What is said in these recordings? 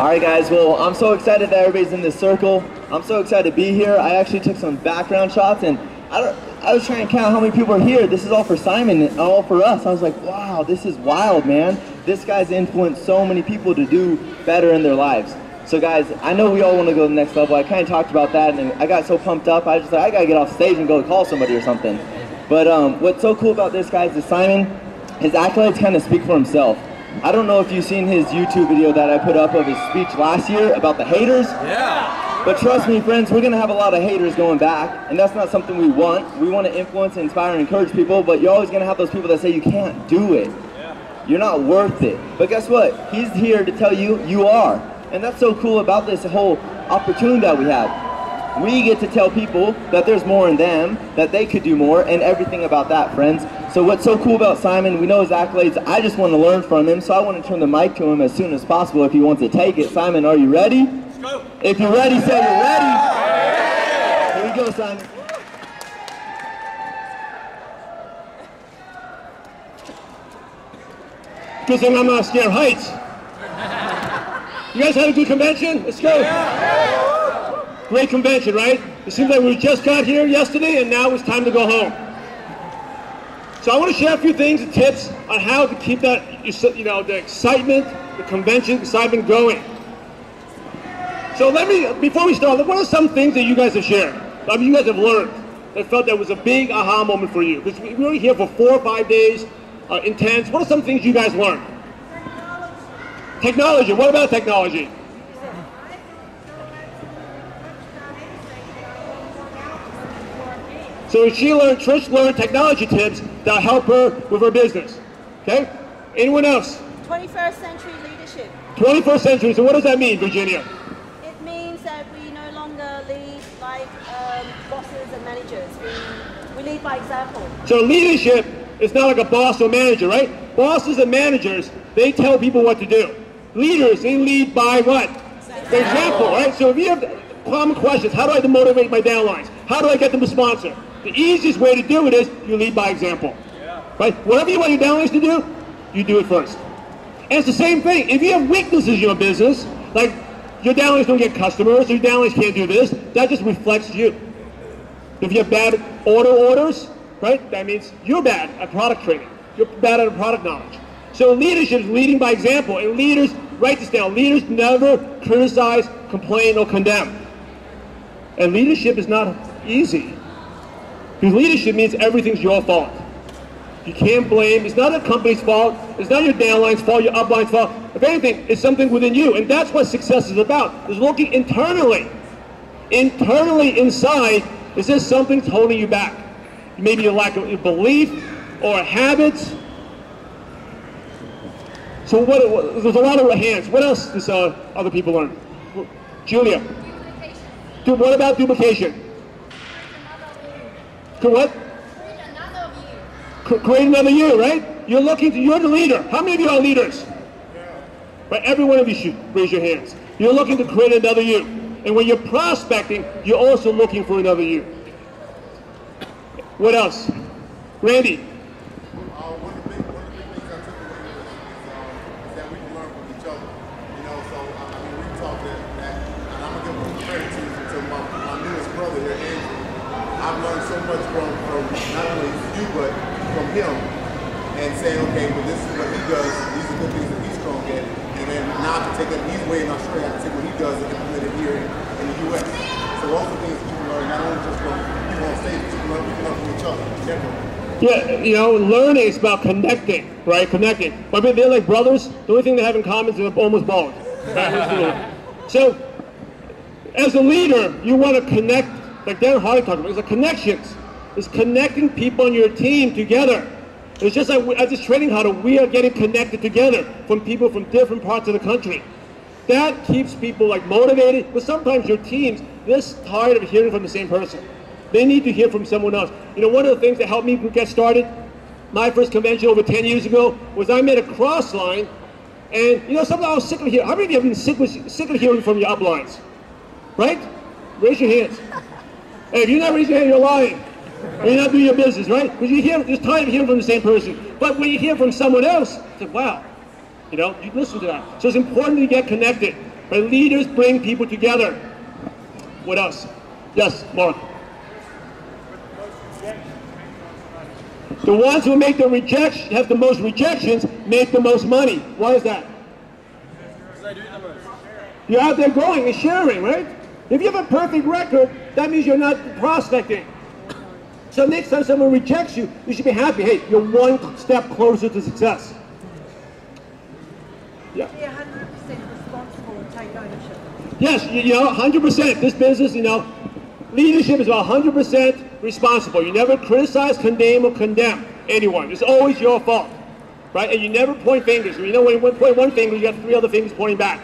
All right, guys. Well, I'm so excited that everybody's in this circle. I'm so excited to be here. I actually took some background shots, and I was trying to count how many people are here. This is all for Simon and all for us. I was like, wow, this is wild, man. This guy's influenced so many people to do better in their lives. So, guys, I know we all want to go to the next level. I kind of talked about that, and I got so pumped up. I was just like, I got to get off stage and go call somebody or something. But what's so cool about this, guys, is Simon, his accolades kind of speak for himself. I don't know if you've seen his YouTube video that I put up of his speech last year about the haters. Yeah. But trust me, friends, we're going to have a lot of haters going back, and that's not something we want. We want to influence, inspire, and encourage people, but you're always going to have those people that say you can't do it. You're not worth it. But guess what? He's here to tell you you are. And that's so cool about this whole opportunity that we have. We get to tell people that there's more in them, that they could do more, and everything about that, friends. So what's so cool about Simon, we know his accolades. I just want to learn from him, so I want to turn the mic to him as soon as possible if he wants to take it. Simon, are you ready? Let's go. If you're ready, say you're ready. Here we go, Simon. Good thing I'm not scared of heights. You guys had a good convention? Let's go. Great convention, right? It seems like we just got here yesterday and now it's time to go home. So I want to share a few things and tips on how to keep that, the excitement, the convention excitement going. So before we start, what are some things that you guys have shared? I mean, you guys have learned that felt that was a big aha moment for you? Because we were here for 4 or 5 days, intense. What are some things you guys learned? Technology. What about technology? So Trish learned technology tips that help her with her business. Okay? Anyone else? 21st century leadership. 21st century. So what does that mean, Virginia? It means that we no longer lead like bosses and managers. We lead by example. So leadership is not like a boss or manager, right? Bosses and managers, they tell people what to do. Leaders, they lead by what? Example, right? So if you have common questions, how do I motivate my downlines? How do I get them to sponsor? The easiest way to do it is you lead by example, right? Whatever you want your downlines to do, you do it first. And it's the same thing. If you have weaknesses in your business, like your downlines don't get customers, your downlines can't do this, that just reflects you. If you have bad orders, right? That means you're bad at product training. You're bad at product knowledge. So leadership is leading by example, and leaders, write this down, leaders never criticize, complain, or condemn. And leadership is not easy. Because leadership means everything's your fault. You can't blame, it's not a company's fault, it's not your downline's fault, your upline's fault. If anything, it's something within you, and that's what success is about, is looking internally. Internally inside, is there something holding you back? Maybe a lack of belief, or habits. So there's a lot of hands. What else does other people learn? Julia? Duplication. What about duplication? What? Create another you, right? You're the leader. How many of you are leaders? Right, every one of you should raise your hands. You're looking to create another you. And when you're prospecting, you're also looking for another you. What else? Randy? One of the big things I took away is that we can learn from each other. So we talked that, and I'm going to give credit to my newest brother here, Andrew. I've learned so much from not only you, but from him, and saying, okay, well, this is what he does, these are the things that he's strong at, and then now I can take that, he's way in Australia, I can take what he does and implement it here in the U.S. So all the things that you can learn, not only just from people on stage, but you can learn from each other, definitely. Yeah, learning is about connecting, right? Connecting. But they're like brothers. The only thing they have in common is they're almost bald. So, as a leader, you want to connect, like Darren Hardy talked about, it's like connections. It's connecting people on your team together. It's just like at this training huddle, we are getting connected together from people from different parts of the country. That keeps people like motivated, but sometimes your teams, they're tired of hearing from the same person. They need to hear from someone else. One of the things that helped me get started, my first convention over 10 years ago, was I made a cross line, and something I was sick of hearing. How many of you have been sick of hearing from your uplines? Right? Raise your hands. Hey, if you're not raising your hand, you're lying. Or you're not doing your business, right? Because you're tired of hearing from the same person. But when you hear from someone else, it's like, wow, you listen to that. So it's important to get connected. Right? Leaders bring people together. What else? Yes, Mark. The ones who make the rejection, have the most rejections, make the most money. Why is that? You're out there going and sharing, right? If you have a perfect record, that means you're not prospecting. So next time someone rejects you, you should be happy. Hey, you're one step closer to success. Yeah. Be 100% responsible and take ownership. Yes, you know, 100%. This business, you know, leadership is about 100% responsible. You never criticize, condemn, or condemn anyone. It's always your fault, right? And you never point fingers. You know, when you point one finger, you got 3 other fingers pointing back.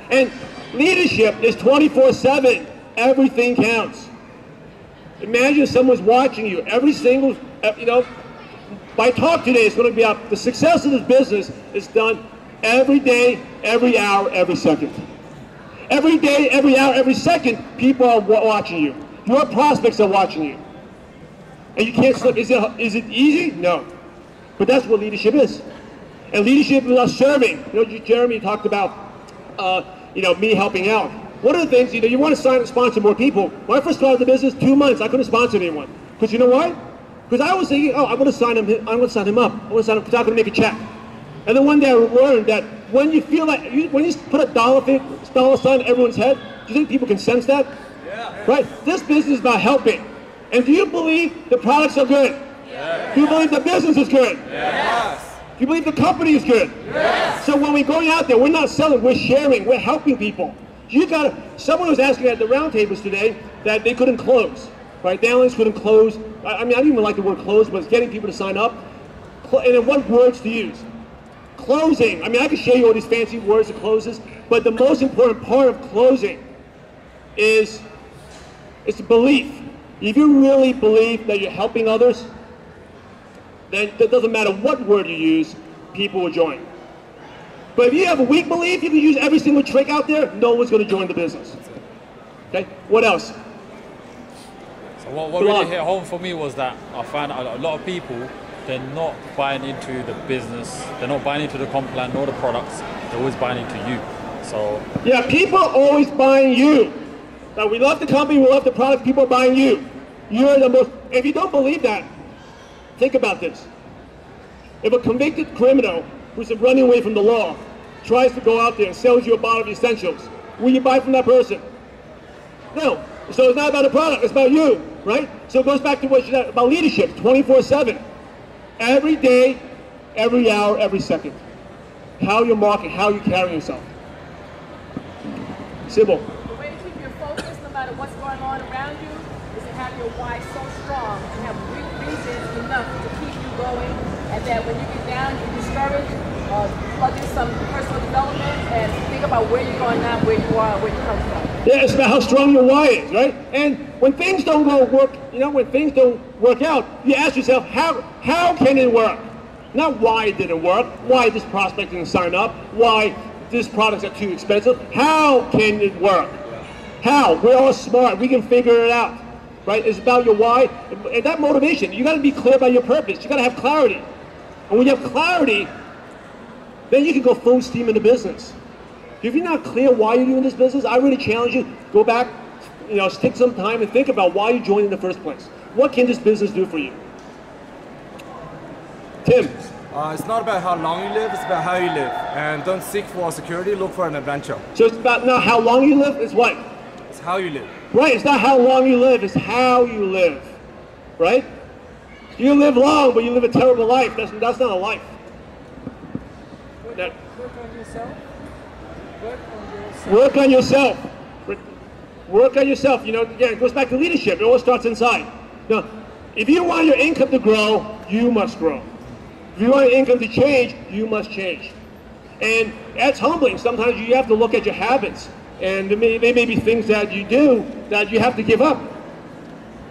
And leadership is 24/7. Everything counts. Imagine if someone's watching you. Every single, you know, my talk today is going to be about the success of this business is done every day, every hour, every second. Every day, every hour, every second, people are watching you. Your prospects are watching you. And you can't slip. Is it easy? No. But that's what leadership is. And leadership is about serving. You know, Jeremy talked about, you know, me helping out. One of the things, you know, you want to sign and sponsor more people. When I first started the business, 2 months, I couldn't sponsor anyone. Because you know why? Because I was thinking, oh, I'm going to sign him up. I'm going to sign him because I'm going to make a check. And then one day I learned that when you feel like, when you put a dollar sign in everyone's head, do you think people can sense that? Yeah. Right? This business is about helping. And do you believe the products are good? Yes. Do you believe the business is good? Yes. Do you believe the company is good? Yes. So when we're going out there, we're not selling, we're sharing, we're helping people. Someone was asking at the roundtables today that they couldn't close, right? Downlines couldn't close. I mean, I don't even like the word close, but it's getting people to sign up. And then what words to use? Closing. I mean, I can show you all these fancy words of closes, but the most important part of closing is it's belief. If you really believe that you're helping others, then it doesn't matter what word you use, people will join. But if you have a weak belief, you can use every single trick out there, no one's going to join the business. Okay, what else? So what really hit home for me was that I found a lot of people, they're not buying into the business, they're not buying into the comp plan nor the products, they're always buying into you. So yeah, people are always buying you. Now, we love the company, we love the product, people are buying you. You're the most, if you don't believe that, think about this. If a convicted criminal who's running away from the law tries to go out there and sells you a bottle of essentials, will you buy from that person? No. So it's not about the product, it's about you, right? So it goes back to what you said about leadership, 24/7. Every day, every hour, every second. How you're marketing, how you carry yourself. Sybil. The way to keep your focus no matter what's going on around you is to have your why so strong and have reasons enough to keep you going, and that when you get down, you're discouraged, plug in some personal development and think about where you're going now, where you are, where you come from. Yeah, it's about how strong your why is, right? And when things don't work, you know, when things don't work out, you ask yourself, how can it work? Not why it didn't work, why this prospect didn't sign up, why this products are too expensive. How can it work? How? We're all smart, we can figure it out, right? It's about your why, and that motivation. You gotta be clear about your purpose, you gotta have clarity. And when you have clarity, then you can go full steam into business. If you're not clear why you're doing this business, I really challenge you, go back, you know, take some time and think about why you joined in the first place. What can this business do for you? Tim. It's not about how long you live, it's about how you live. And don't seek for security, look for an adventure. So it's about not how long you live, it's what? It's how you live. Right, it's not how long you live, it's how you live. Right? You live long, but you live a terrible life. That's not a life. Work on yourself. Work on yourself. Work on yourself. You know, again, it goes back to leadership. It all starts inside. Now, if you want your income to grow, you must grow. If you want your income to change, you must change. And that's humbling. Sometimes you have to look at your habits. And there may be things that you do that you have to give up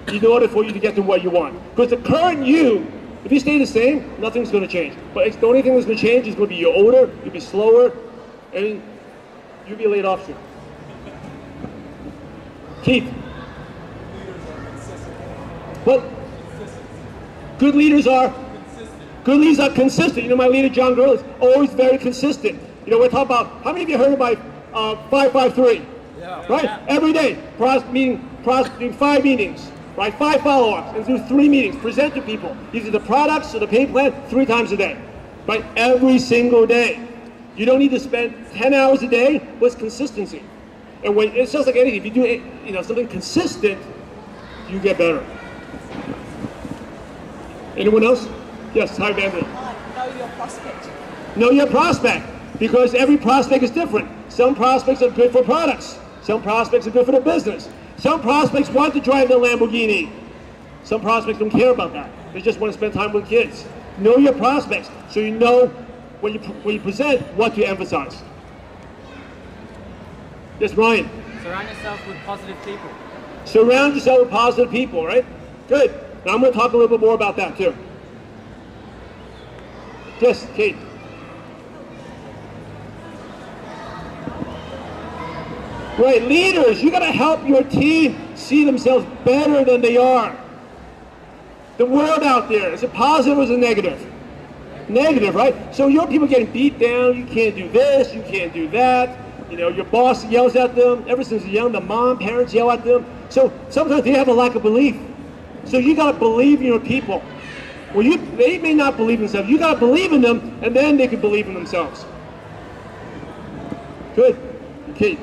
in order for you to get to what you want. Because the current you, if you stay the same, nothing's going to change. But the only thing that's going to change is going to be you're older, you'll be slower, and you'll be laid off soon. Keith. What? Good leaders are consistent. You know, my leader, John Girl, is always very consistent. You know, we're talking about, how many of you heard of my 553. Right? Every day, doing 5 meetings, right? 5 follow-ups, and do 3 meetings. Present to people either the products or the pay plan 3 times a day, right? Every single day. You don't need to spend 10 hours a day. What's consistency? And when it's just like anything, if you do something consistent, you get better. Anyone else? Yes, hi, Vandal. Know your prospect. Know your prospect, because every prospect is different. Some prospects are good for products. Some prospects are good for the business. Some prospects want to drive their Lamborghini. Some prospects don't care about that. They just want to spend time with kids. Know your prospects so you know when you present what to emphasize. Yes, Ryan. Surround yourself with positive people. Surround yourself with positive people, right? Good. Now I'm going to talk a little bit more about that too. Yes, Kate. Right, leaders, you got to help your team see themselves better than they are. The world out there, is it positive or is it negative? Negative, right? So your people getting beat down, you can't do this, you can't do that. You know, your boss yells at them. Ever since they're young, the parents yell at them. So sometimes they have a lack of belief. So you got to believe in your people. Well, they may not believe in themselves. You got to believe in them, and then they can believe in themselves. Good. Okay.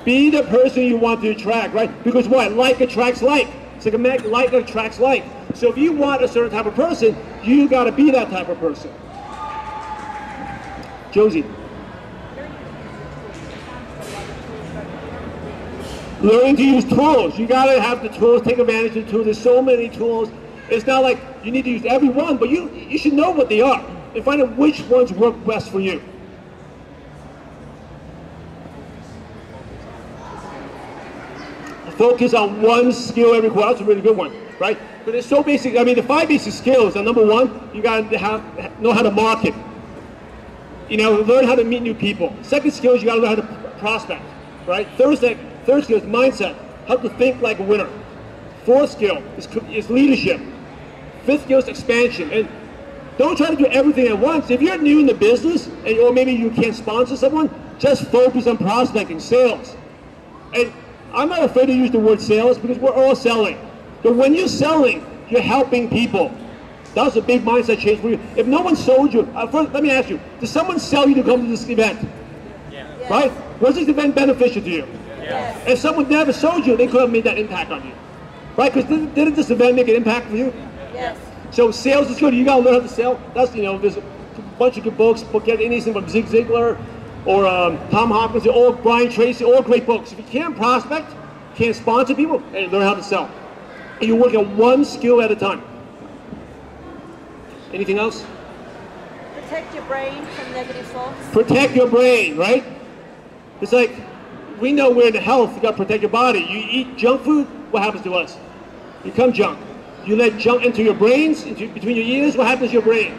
Be the person you want to attract, right? Because what? Like attracts like. It's like like attracts like. So if you want a certain type of person, you got to be that type of person. Josie. Learning to use tools. You got to have the tools, take advantage of the tools. There's so many tools. It's not like you need to use every one, but you should know what they are and find out which ones work best for you. Focus on one skill every quarter. That's a really good one, right? But it's so basic. I mean, the 5 basic skills are: number 1, you got to know how to market. You know, learn how to meet new people. Second skill is you got to learn how to prospect, right? Third skill is mindset, how to think like a winner. Fourth skill is leadership. Fifth skill is expansion. And don't try to do everything at once. If you're new in the business, or maybe you can't sponsor someone, just focus on prospecting, sales. And I'm not afraid to use the word sales because we're all selling. But when you're selling, you're helping people. That's a big mindset change for you. If no one sold you, first, let me ask you, did someone sell you to come to this event? Yeah. Right? Was this event beneficial to you? Yes. If someone never sold you, they could have made that impact on you. Right? Because didn't this event make an impact for you? Yes. So sales is good. You got to learn how to sell. That's, there's a bunch of good books. Get anything from Zig Ziglar or Tom Hopkins, or Brian Tracy, all great books. If you can't prospect, can't sponsor people, hey, learn how to sell. And you work on one skill at a time. Anything else? Protect your brain from negative thoughts. Protect your brain, right? It's like, we know we're in the health, you got to protect your body. You eat junk food, what happens to us? You become junk. You let junk into your brains, between your ears, what happens to your brain?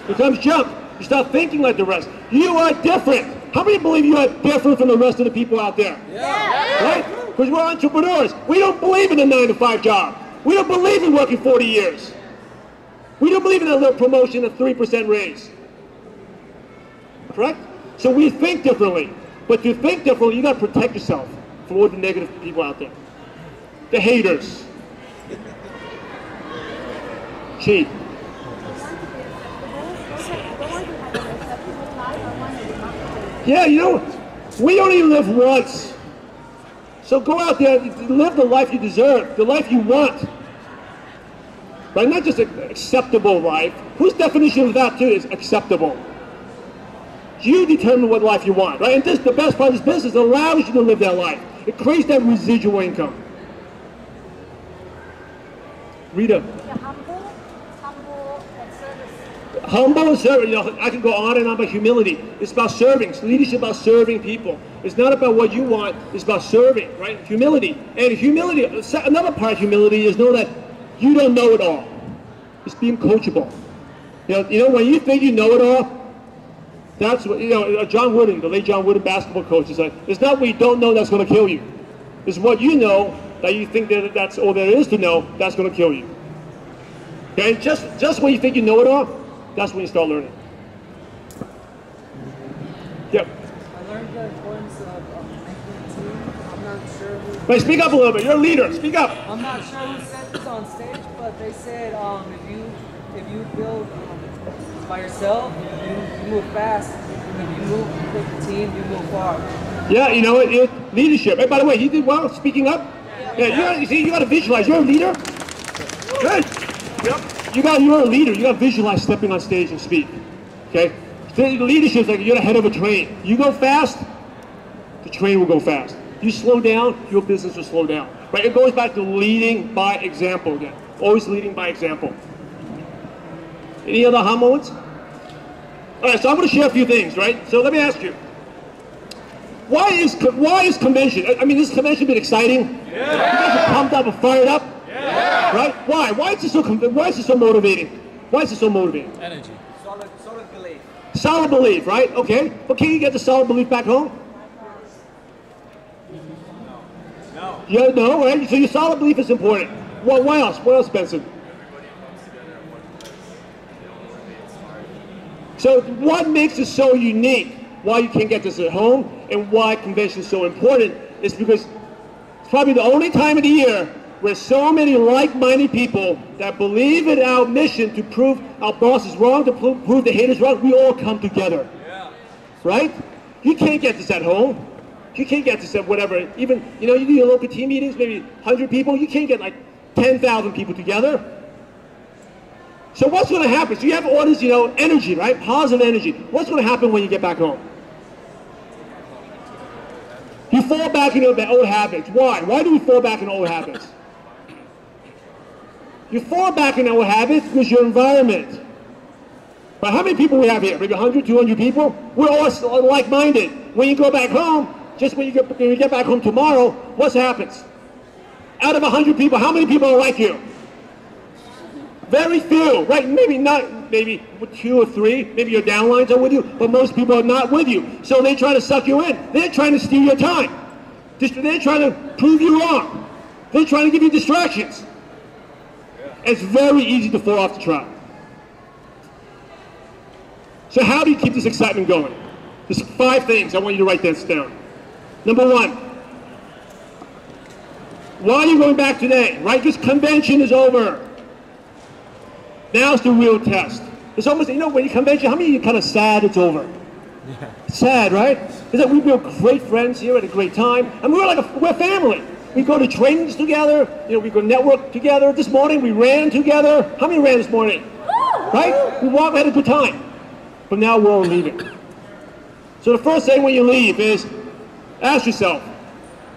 It becomes junk. You start thinking like the rest. You are different. How many believe you are different from the rest of the people out there? Yeah. Right? Because we're entrepreneurs. We don't believe in a 9-to-5 job. We don't believe in working 40 years. We don't believe in a little promotion, a 3% raise. Correct? So we think differently. But to think differently, you got to protect yourself from all the negative people out there. The haters. Cheat. Yeah, we only live once. So go out there and live the life you deserve, the life you want. Right? Not just an acceptable life. Whose definition of that too is acceptable? You determine what life you want, right? And the best part of this business allows you to live that life. It creates that residual income. Rita. You're humble and service. Humble and serving. I can go on and on about humility. It's about serving. It's leadership about serving people. It's not about what you want. It's about serving, right? Humility. And humility, another part of humility is know that you don't know it all. It's being coachable. When you think you know it all, that's what, John Wooden, the late John Wooden basketball coach, is like, it's not what you don't know that's going to kill you. It's what you know that you think that's all there is to know that's going to kill you. Okay? Just when you think you know it all, that's when you start learning. Yep. Right, speak up a little bit. You're a leader. Speak up. I'm not sure who said this on stage, but they said if you build by yourself, you move fast. If you move with the team, you move far. Yeah, you know it, leadership. Hey, by the way, he did well speaking up. Yeah, you got to visualize. You're a leader. Good. Yep. You're a leader. You got to visualize stepping on stage and speak. Okay. Leadership is like you're the head of a train. You go fast, the train will go fast. You slow down, your business will slow down. Right? It goes back to leading by example again. Always leading by example. Any other aha moments? All right, so I'm going to share a few things, right? So let me ask you, why is convention? I mean, this convention been exciting. Yeah. You guys are pumped up and fired up. Yeah. Right? Why? Why is it so motivating? Why is it so motivating? Energy. Solid belief. Solid belief, right? Okay. But can you get the solid belief back home? No. Yeah, no, right? So your solid belief is important. Well, why else? What else, Benson? So what makes it so unique, why you can't get this at home, and why convention is so important, is because it's probably the only time of the year where so many like-minded people that believe in our mission to prove our boss is wrong, to prove the haters wrong, we all come together. Yeah. Right? You can't get this at home. You can't get this at whatever, even, you know, you do your local team meetings, maybe 100 people, you can't get like 10,000 people together. So what's going to happen? So you have all this, you know, energy, right? Positive energy. What's going to happen when you get back home? You fall back into the old habits. Why? Why do we fall back into old habits? You fall back into old habits because your environment. But how many people we have here? Maybe 100, 200 people? We're all like-minded. When you go back home, just when you get back home tomorrow, what happens? Out of 100 people, how many people are like you? Very few, right? Maybe 2 or 3, maybe your downlines are with you, but most people are not with you. So they try to suck you in. They're trying to steal your time. They're trying to prove you wrong. They're trying to give you distractions. It's very easy to fall off the track. So how do you keep this excitement going? There's 5 things. I want you to write this down. Number 1, why are you going back today? Right? This convention is over. Now's the real test. It's almost, you know, when you convention, how many of you kind of sad it's over? Yeah. Sad, right? It's like we built great friends here, had a great time, and we're family. We go to trainings together, you know, we go network together. This morning we ran together. How many ran this morning? Right? We walked, we had a good time. But now we're all leaving. So the first thing when you leave is, ask yourself,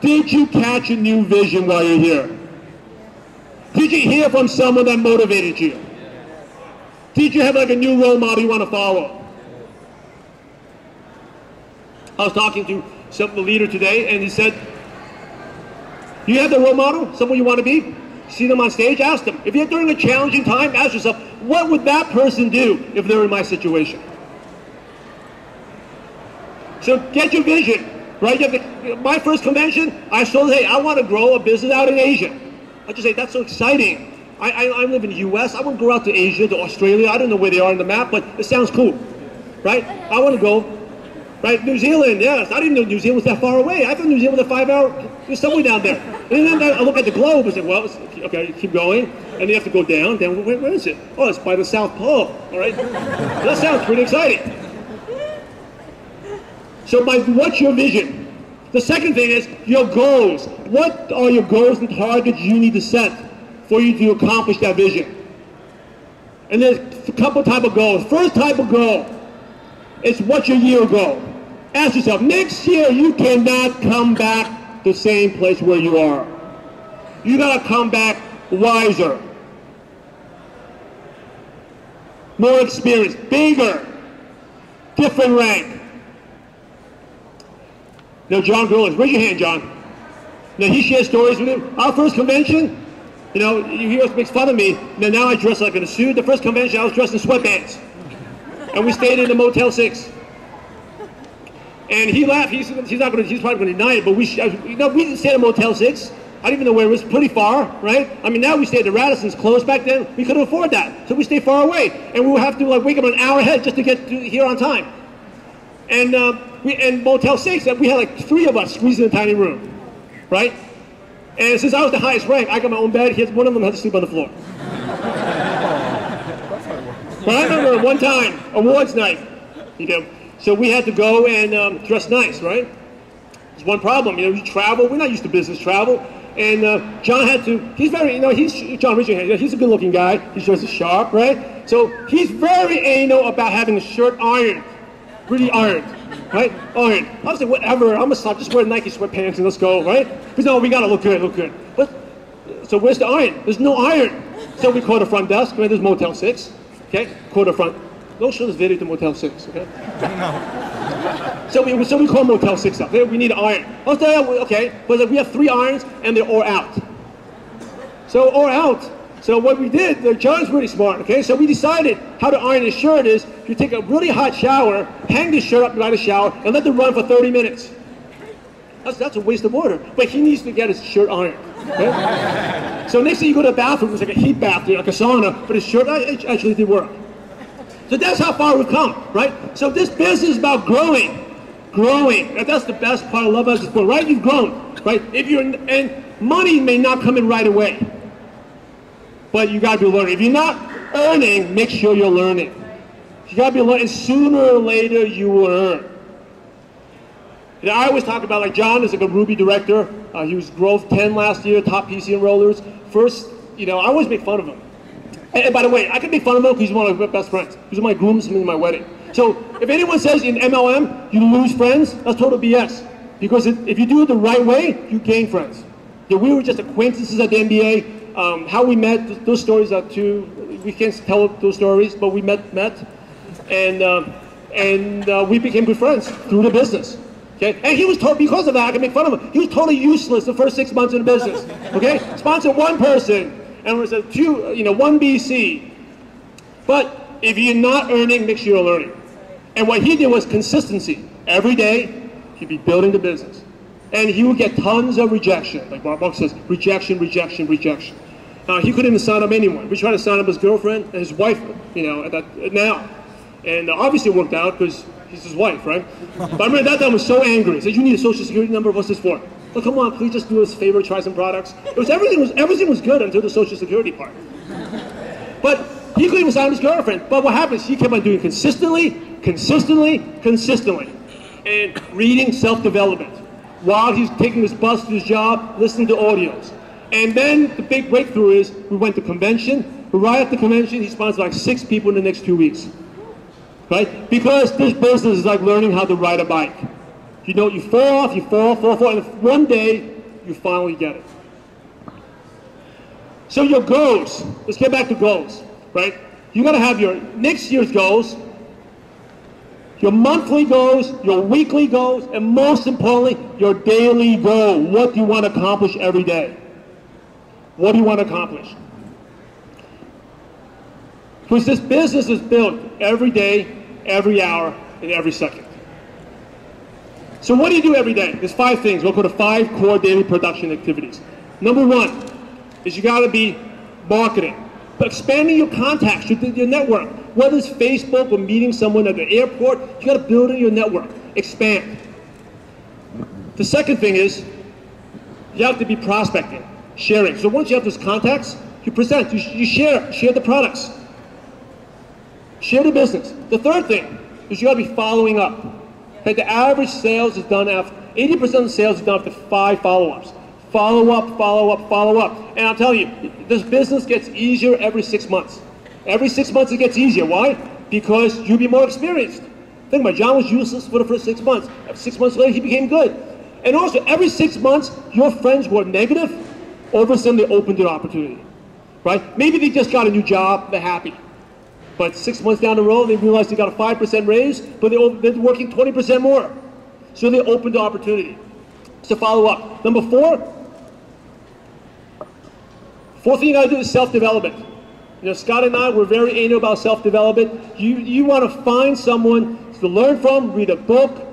did you catch a new vision while you're here? Did you hear from someone that motivated you? Did you have like a new role model you want to follow? I was talking to some leader today, and he said, you have the role model, someone you want to be? See them on stage, ask them. If you're during a challenging time, ask yourself, what would that person do if they're in my situation? So get your vision, right? My first convention, I told, hey, I want to grow a business out in Asia. I just say, that's so exciting. I live in the U.S. I want to go out to Asia, to Australia. I don't know where they are on the map, but it sounds cool, right? I want to go, right? New Zealand, yes. I didn't know New Zealand was that far away. I thought New Zealand was a 5-hour, there's somewhere down there. And then I look at the globe and say, well, okay, keep going. And you have to go down. Where is it? Oh, it's by the South Pole, all right? That sounds pretty exciting. So what's your vision? The second thing is your goals. What are your goals and targets you need to set for you to accomplish that vision? And there's a couple type of goals. First type of goal is what's your year goal? Ask yourself, next year you cannot come back the same place where you are. You gotta come back wiser, more experienced, bigger, different rank. Now John Grillis, raise your hand, John. Now he shares stories with him. Our first convention, you know, you hear us make fun of me. Now I dress like in a suit. The first convention I was dressed in sweatpants. And we stayed in the Motel 6. And he laughed. He's probably going to deny it, but we didn't stay in Motel 6. I didn't even know where it was. Pretty far, right? I mean, now we stay at the Radisson's closed back then. We couldn't afford that. So we stay far away. And we would have to like wake up an hour ahead just to get here on time. And Motel 6, we had like 3 of us squeezed in a tiny room, right? And since I was the highest rank, I got my own bed. One of them had to sleep on the floor. But I remember one time, awards night, so we had to go and dress nice, right? There's one problem, we travel. We're not used to business travel. And John had to, he's very, John, raise your hand. He's a good-looking guy. He's just sharp, right? So he's very anal about having a shirt ironed, really ironed, right? Ironed. I was like, whatever, I'm gonna stop, just wear Nike sweatpants and let's go, right? Because no, we gotta look good. But, so where's the iron? There's no iron. So we call the front desk, right? There's Motel 6, okay? Call the front. Don't show this video to Motel 6, okay? So we call Motel 6 up. We need an iron. Okay, but we have 3 irons and they're all out. So all out. So what we did, John's really smart, okay? So we decided how to iron his shirt is you take a really hot shower, hang the shirt up by the shower, and let it run for 30 minutes. That's a waste of water. But he needs to get his shirt ironed. Okay? So next thing you go to the bathroom, it's like a heat bath, like a sauna, but his shirt actually did work. So that's how far we've come, right? So this business is about growing. And that's the best part I love about this book, right? You've grown, right? And money may not come in right away, but you gotta be learning. If you're not earning, make sure you're learning. You gotta be learning. Sooner or later, you will earn. And I always talk about, like John is like a Ruby director. He was growth 10 last year, top PC enrollers. First, I always make fun of him. And by the way, I can make fun of him because he's one of my best friends. He's one of my groomsmen in my wedding. So if anyone says in MLM you lose friends, that's total BS. Because if you do it the right way, you gain friends. We were just acquaintances at the NBA. How we met, those stories are too, we can't tell those stories, but we met, and we became good friends through the business. Okay? And he was because of that, I can make fun of him. He was totally useless the first 6 months in the business. Okay? Sponsored one person. And it was one BC. But if you're not earning, make sure you're learning. And what he did was consistency. Every day, he'd be building the business. And he would get tons of rejection. Like Bob says, rejection. He couldn't even sign up anyone. We tried to sign up his girlfriend and his wife, now. And obviously it worked out because he's his wife, right? But I remember that time I was so angry. He said, you need a social security number, what's this for? Well, come on, please just do us a favor, try some products. Everything was good until the social security part. But he couldn't even sign his girlfriend. But what happens, he kept on doing consistently, and reading self-development while he's taking his bus to his job, listening to audios. And then the big breakthrough is we went to convention. Right after convention, he sponsored like 6 people in the next 2 weeks. Right? Because this business is like learning how to ride a bike. You fall off, and one day, you finally get it. So your goals, let's get back to goals, right? You gotta have your next year's goals, your monthly goals, your weekly goals, and most importantly, your daily goal. What do you want to accomplish every day? What do you want to accomplish? Because this business is built every day, every hour, and every second. So what do you do every day? There's 5 things. We'll go to 5 core daily production activities. Number 1 is you got to be marketing. Expanding your contacts, your network. Whether it's Facebook or meeting someone at the airport, you got to build in your network. Expand. The second thing is you have to be prospecting, sharing. So once you have those contacts, you present, you share the products. Share the business. The third thing is you got to be following up. Okay, the average sales is done after, 80% of the sales is done after 5 follow-ups. Follow up. And I'll tell you, this business gets easier every 6 months. Every 6 months it gets easier. Why? Because you'll be more experienced. Think about it, John was useless for the first 6 months. 6 months later, he became good. And also, every 6 months, your friends were negative, all of a sudden they opened an opportunity. Right? Maybe they just got a new job, they're happy. But 6 months down the road, they realized they got a 5% raise, but they're working 20% more. So they opened the opportunity. So follow up. Number 4, fourth thing you gotta do is self-development. Scott and I, we're very anal about self-development. You wanna find someone to learn from, read a book,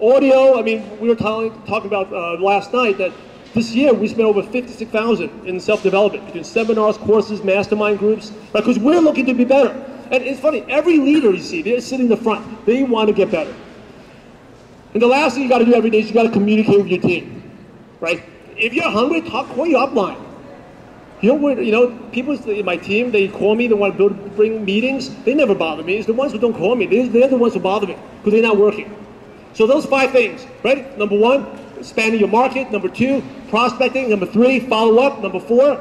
audio. I mean, we were talking about last night that this year we spent over $56,000 in self-development, between seminars, courses, mastermind groups, right? Because we're looking to be better. And it's funny, every leader you see, they're sitting in the front. They want to get better. And the last thing you got to do every day is you got to communicate with your team, right? if you're hungry, call your upline. People in my team, they call me, they want to bring meetings. They never bother me. It's the ones who don't call me. They're the ones who bother me because they're not working. So those 5 things, right? Number 1, expanding your market. Number 2, prospecting. Number 3, follow up. Number 4,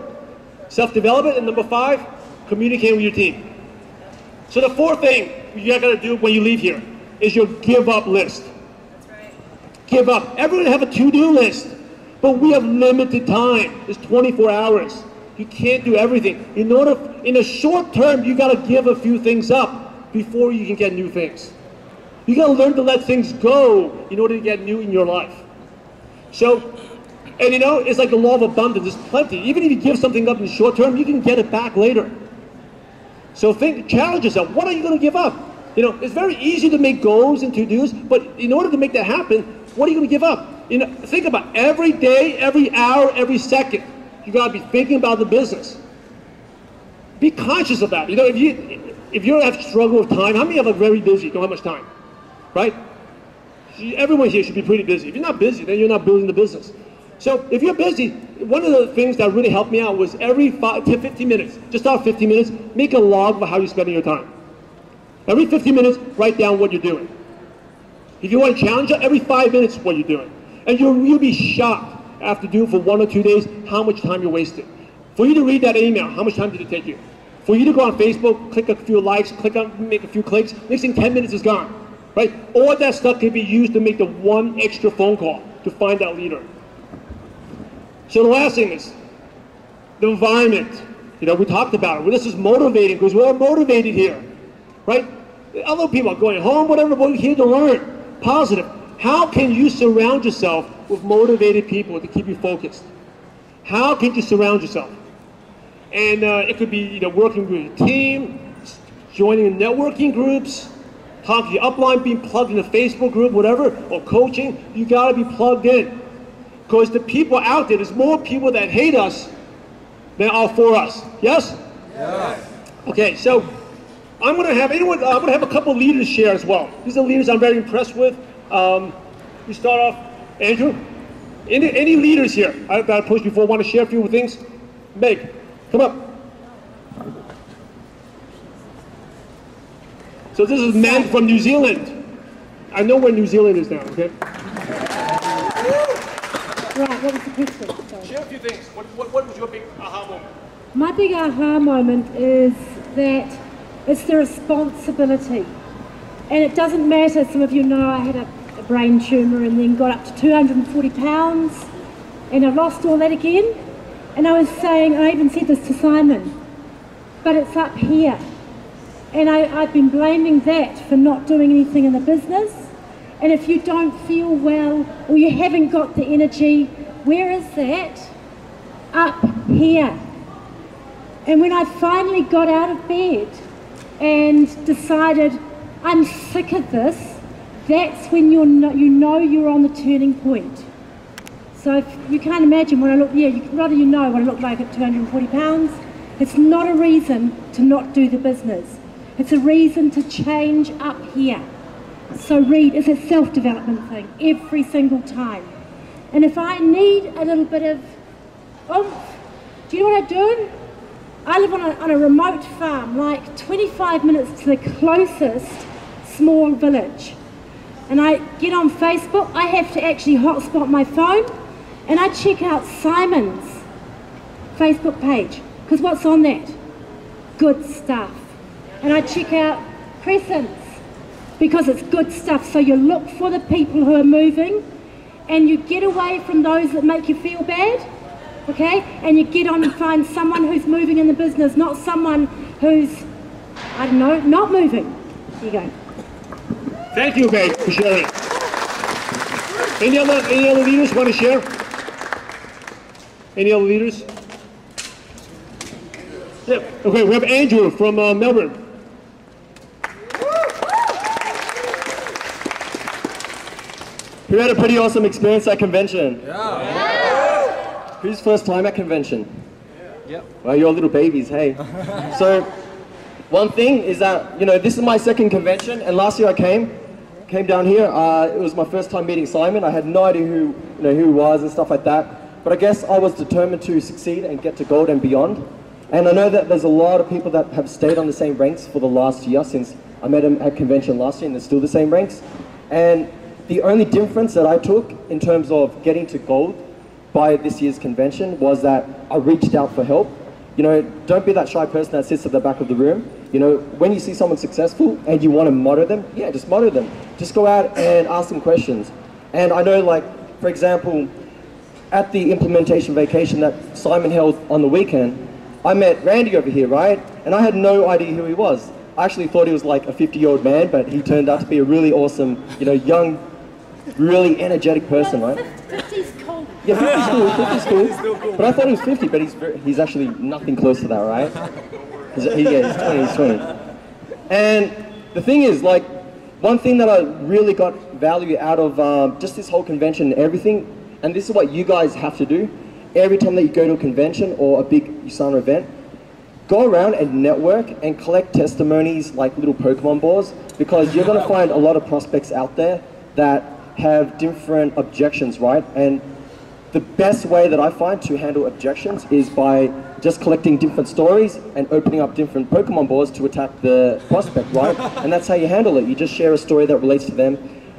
self-development. And number 5, communicating with your team. So the 4th thing you got to do when you leave here is your give up list. That's right. Give up. Everyone have a to-do list, but we have limited time. It's 24 hours. You can't do everything. In the short term, you got to give a few things up before you can get new things. You got to learn to let things go in order to get new in your life. So, and it's like the law of abundance. There's plenty. Even if you give something up in the short term, you can get it back later. So challenge yourself. What are you going to give up? It's very easy to make goals and to-dos, but in order to make that happen, what are you going to give up? Think about every day, every hour, every second. You got to be thinking about the business. Be conscious of that. If you have struggle with time, how many of us are very busy, don't have much time, right? Everyone here should be pretty busy. If you're not busy, then you're not building the business. So if you're busy, one of the things that really helped me out was every 15 minutes, just start 15 minutes, make a log of how you're spending your time. Every 15 minutes, write down what you're doing. If you want to challenge it, every 5 minutes, what you're doing. And you'll be shocked after doing for 1 or 2 days how much time you're wasting. For you to read that email, how much time did it take you? For you to go on Facebook, click a few likes, make a few clicks, next thing 10 minutes is gone, right? All that stuff can be used to make the 1 extra phone call to find that leader. So the last thing is the environment. We talked about it. This is motivating because we're all motivated here, right? Other people are going home, whatever, but we're here to learn. Positive. How can you surround yourself with motivated people to keep you focused? How can you surround yourself? And it could be working with a team, joining networking groups, talking to your upline, being plugged in a Facebook group, whatever, or coaching. You got to be plugged in. Because the people out there, there's more people that hate us than are for us. Yes? Yes. Okay, so I'm going to have a couple leaders share as well. These are leaders I'm very impressed with. We start off, Andrew. Any leaders here that I pushed before want to share a few things? Meg, come up. So this is man from New Zealand. I know where New Zealand is now, okay? Right, what was the question? Sorry. Share a few things. What was your big aha moment? My big aha moment is that it's the responsibility. And it doesn't matter, some of you know I had a brain tumour and then got up to 240 pounds and I lost all that again. And I was saying, I even said this to Simon, but it's up here. And I've been blaming that for not doing anything in the business. And if you don't feel well or you haven't got the energy, where is that? Up here. And when I finally got out of bed and decided I'm sick of this, that's when you know you're on the turning point. So if you can't imagine what I look, rather you know what I look like at 240 pounds. It's not a reason to not do the business. It's a reason to change up here. So read, it's a self-development thing every single time. And if I need a little bit of oomph, do you know what I do? I live on a remote farm, like 25 minutes to the closest small village. And I get on Facebook, I have to actually hotspot my phone, and I check out Simon's Facebook page, because what's on that? Good stuff. And I check out Crescent's, because it's good stuff. So you look for the people who are moving, and you get away from those that make you feel bad, okay? And you get on and find someone who's moving in the business, not someone who's, I don't know, not moving. There you go. Thank you, Meg, for sharing. Any other leaders want to share? Any other leaders? Yeah. Okay, we have Andrew from Melbourne. Who had a pretty awesome experience at convention? Yeah. Who's first time at convention? Yep. Well, you're little babies, hey. So, one thing is that, this is my second convention, and last year I came down here. It was my first time meeting Simon. I had no idea who he was and stuff like that. but I guess I was determined to succeed and get to gold and beyond. And I know that there's a lot of people that have stayed on the same ranks for the last year since I met them at convention last year, and they're still the same ranks. And the only difference that I took in terms of getting to gold by this year's convention was that I reached out for help. You know, don't be that shy person that sits at the back of the room. You know, when you see someone successful and you want to monitor them, yeah, just monitor them. Just go out and ask them questions. And I know, like, for example, at the implementation vacation that Simon held on the weekend, I met Randy over here, right? And I had no idea who he was. I actually thought he was like a 50-year-old man, but he turned out to be a really awesome, you know, young, really energetic person, right? 50's cool. Yeah, 50's cool, 50's cool. But I thought he was 50, but he's actually nothing close to that, right? He's 20. And the thing is, like, one thing that I really got value out of just this whole convention and everything, and this is what you guys have to do, every time that you go to a convention or a big USANA event, go around and network and collect testimonies like little Pokemon balls, because you're going to find a lot of prospects out there that have different objections, right? And the best way that I find to handle objections is by just collecting different stories and opening up different Pokemon balls to attack the prospect, right? And that's how you handle it. You just share a story that relates to them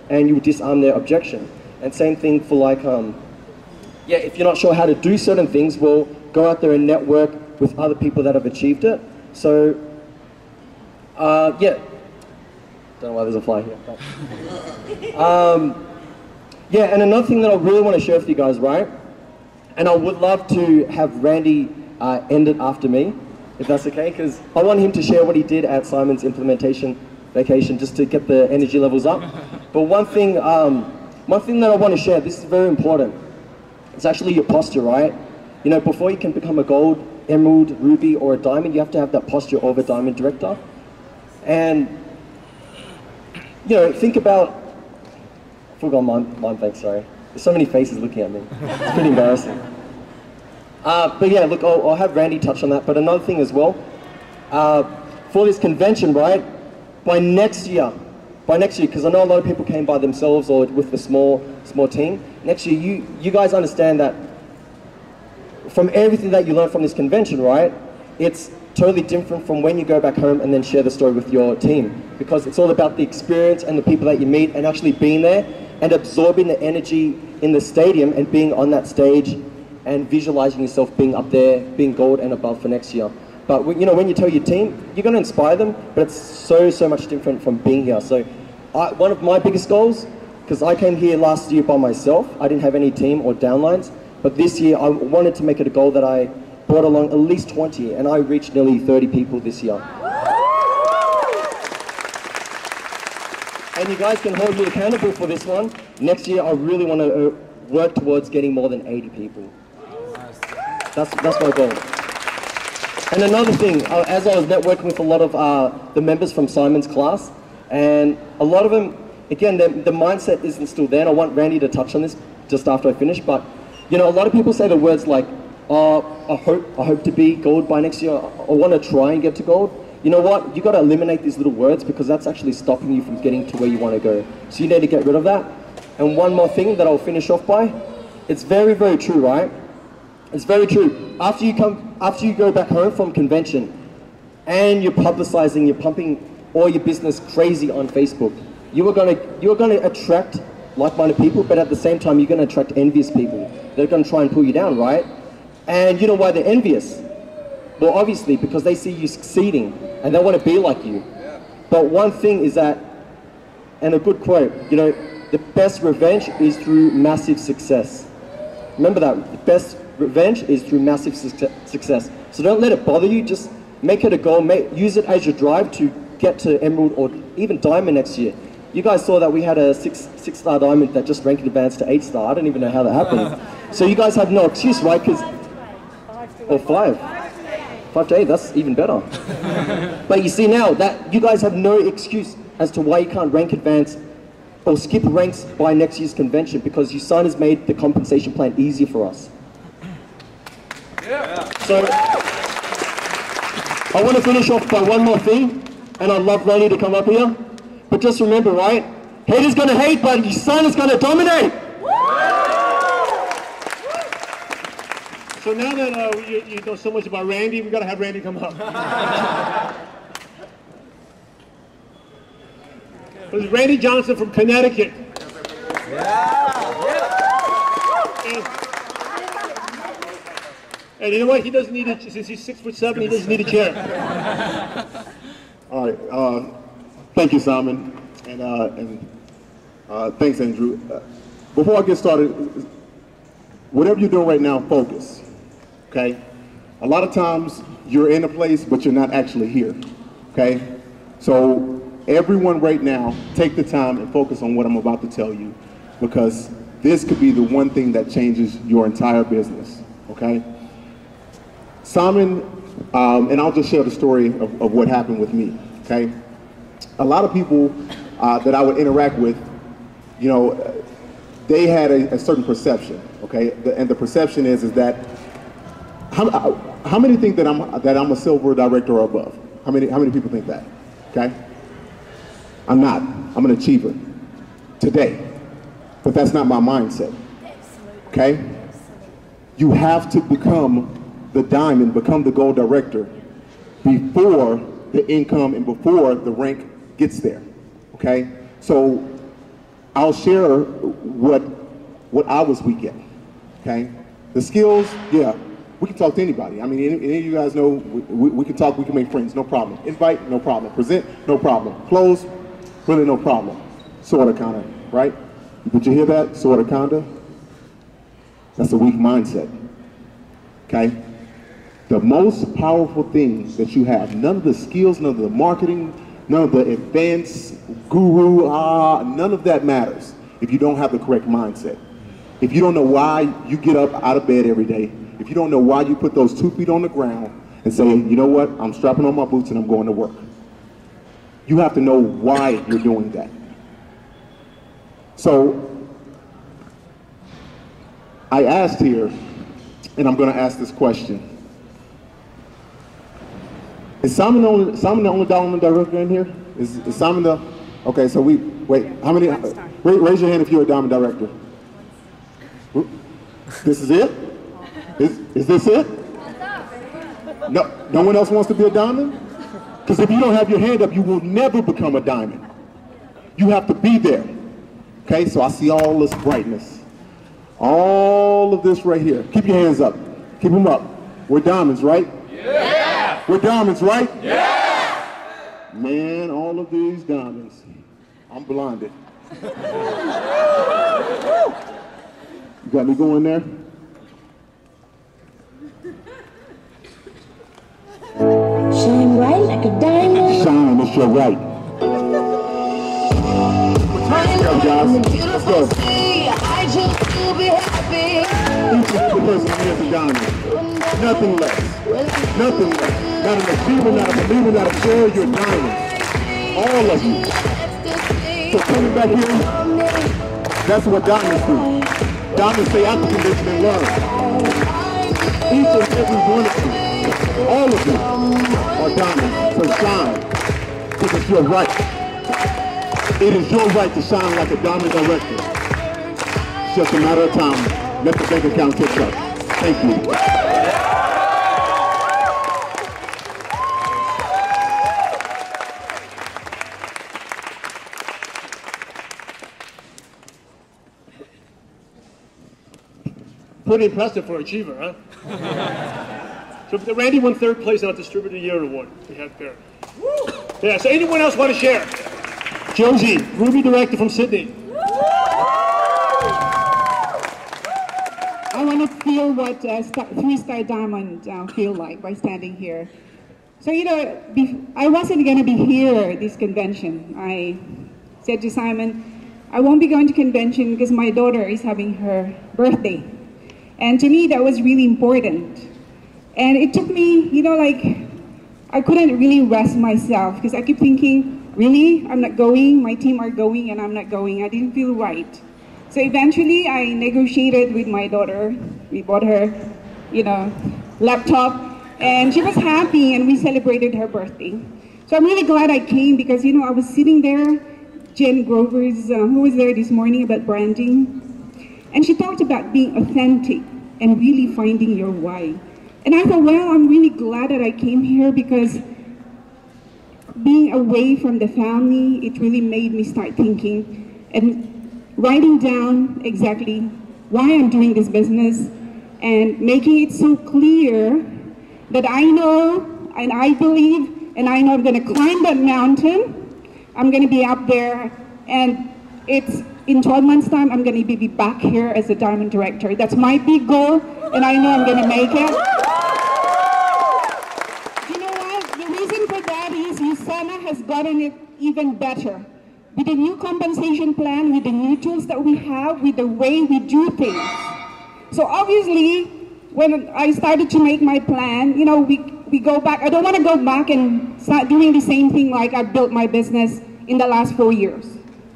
and you disarm their objection. And same thing for like, yeah, if you're not sure how to do certain things, well, go out there and network with other people that have achieved it. So, yeah. Don't know why there's a fly here. Yeah, and another thing that I really want to share with you guys, right? And I would love to have Randy end it after me, if that's okay, because I want him to share what he did at Simon's implementation vacation, just to get the energy levels up. But one thing that I want to share, this is very important. It's actually your posture, right? You know, before you can become a gold, emerald, ruby, or a diamond, you have to have that posture of a diamond director. And, you know, think about, I forgot mine, thanks, sorry. There's so many faces looking at me. It's pretty embarrassing. But yeah, look, I'll have Randy touch on that. But another thing as well, for this convention, right, by next year, because I know a lot of people came by themselves or with a small team, next year you guys understand that from everything that you learn from this convention, right, it's totally different from when you go back home and then share the story with your team, because it's all about the experience and the people that you meet and actually being there and absorbing the energy in the stadium and being on that stage and visualizing yourself being up there, being gold and above for next year. But you know, when you tell your team, you're going to inspire them, but it's so much different from being here. So one of my biggest goals, because I came here last year by myself, I didn't have any team or downlines, but this year I wanted to make it a goal that I brought along at least 20, and I reached nearly 30 people this year. And you guys can hold me accountable for this one. Next year I really want to work towards getting more than 80 people. That's my goal. And another thing, as I was networking with a lot of the members from Simon's class, and a lot of them, again, the mindset isn't still there, and I want Randy to touch on this just after I finish, but you know, a lot of people say the words like, I hope to be gold by next year, I want to try and get to gold. You know what, you got to eliminate these little words, because that's actually stopping you from getting to where you want to go. So you need to get rid of that. And one more thing that I'll finish off by, it's very true, right? It's very true. After you go back home from convention and you're publicizing, you're pumping all your business crazy on Facebook, you're gonna attract like-minded people, but at the same time you're gonna attract envious people. They're gonna try and pull you down, right? And you know why they're envious? Well, obviously because they see you succeeding and they want to be like you. But one thing is that, and a good quote, you know, the best revenge is through massive success. Remember that, the best revenge is through massive success. So don't let it bother you, just make it a goal, use it as your drive to get to emerald or even diamond next year. You guys saw that we had a six-star diamond that just ranked advanced to 8-star. I don't even know how that happened. So you guys have no excuse, right? Or 5 to 8, that's even better. But you see now that you guys have no excuse as to why you can't rank advanced or skip ranks by next year's convention, because USANA has made the compensation plan easier for us. So I want to finish off by one more thing, and I'd love Randy to come up here. But just remember, right? Haters gonna hate, but USANA's gonna dominate. So now that you know so much about Randy, we got to have Randy come up. This is Randy Johnson from Connecticut. And you know what? He doesn't need it, since he's 6'7", he doesn't need a chair. All right. Thank you, Simon, and thanks, Andrew. Before I get started, whatever you're doing right now, focus. Okay. A lot of times you're in a place, but you're not actually here. Okay. So everyone right now, take the time and focus on what I'm about to tell you, because this could be the one thing that changes your entire business. Okay. Simon, and I'll just share the story of what happened with me. Okay. A lot of people that I would interact with, you know, they had a certain perception. Okay. And the perception is that how many think that I'm a silver director or above? How many people think that? Okay. I'm not. I'm an achiever today, but that's not my mindset. Okay. You have to become the diamond, become the gold director before the income and before the rank gets there. Okay. So I'll share what I was weak at. Okay. The skills, yeah. We can talk to anybody. I mean, any of you guys know we can talk, we can make friends, no problem. Invite, no problem. Present, no problem. Close, really no problem. Sorta, kinda, right? Did you hear that? Sorta, kinda? That's a weak mindset, okay? The most powerful thing that you have, none of the skills, none of the marketing, none of the advanced guru, none of that matters if you don't have the correct mindset. If you don't know why you get up out of bed every day, if you don't know why you put those 2 feet on the ground and say, you know what, I'm strapping on my boots and I'm going to work. You have to know why you're doing that. So I asked here, and I'm going to ask this question. Is Simon the only diamond director in here? Is Simon the, okay, so wait, how many, raise your hand if you're a diamond director. This is it? Is this it? No one else wants to be a diamond? Because if you don't have your hand up, you will never become a diamond. You have to be there. Okay, so I see all this brightness. All of this right here. Keep your hands up. Keep them up. We're diamonds, right? Yeah! We're diamonds, right? Yeah! Man, all of these diamonds. I'm blinded. You got me going there? Shine bright like a diamond. Shine, it's your right. Let's go, guys. Let's go. I just to be happy. Each and every person here is a diamond. Nothing less. Nothing less. Not an achiever, not a believer, not a share, you're diamonds. All of you. So coming back here, that's what diamonds do. Diamonds stay out the convention and learn. Each and every one of you. All of you are diamonds, so shine, because it's your right. It is your right to shine like a diamond director. It's just a matter of time. Let the bank account catch up. Thank you. Pretty impressive for Achiever, huh? So Randy won 3rd place on a Distributor of the Year award we had there. Yeah, so anyone else want to share? Josie, Ruby Director from Sydney. I want to feel what 3-star diamond feel like by standing here. So, you know, I wasn't going to be here at this convention. I said to Simon, I won't be going to convention because my daughter is having her birthday. And to me, that was really important. And it took me, you know, like, I couldn't really rest myself because I keep thinking, really? I'm not going, my team are going and I'm not going. I didn't feel right. So eventually I negotiated with my daughter. We bought her, you know, laptop and she was happy and we celebrated her birthday. So I'm really glad I came because, you know, I was sitting there, Jen Grover's, who was there this morning about branding. And she talked about being authentic. and really finding your why. And I thought, well, I'm really glad that I came here, because being away from the family, it really made me start thinking and writing down exactly why I'm doing this business and making it so clear that I know and I believe and I know I'm going to climb that mountain. I'm going to be up there, and it's in 12 months' time, I'm going to be back here as a diamond director. That's my big goal, and I know I'm going to make it. You know what? The reason for that is USANA has gotten it even better. With the new compensation plan, with the new tools that we have, with the way we do things. So obviously, when I started to make my plan, you know, we go back. I don't want to go back and start doing the same thing like I built my business in the last 4 years.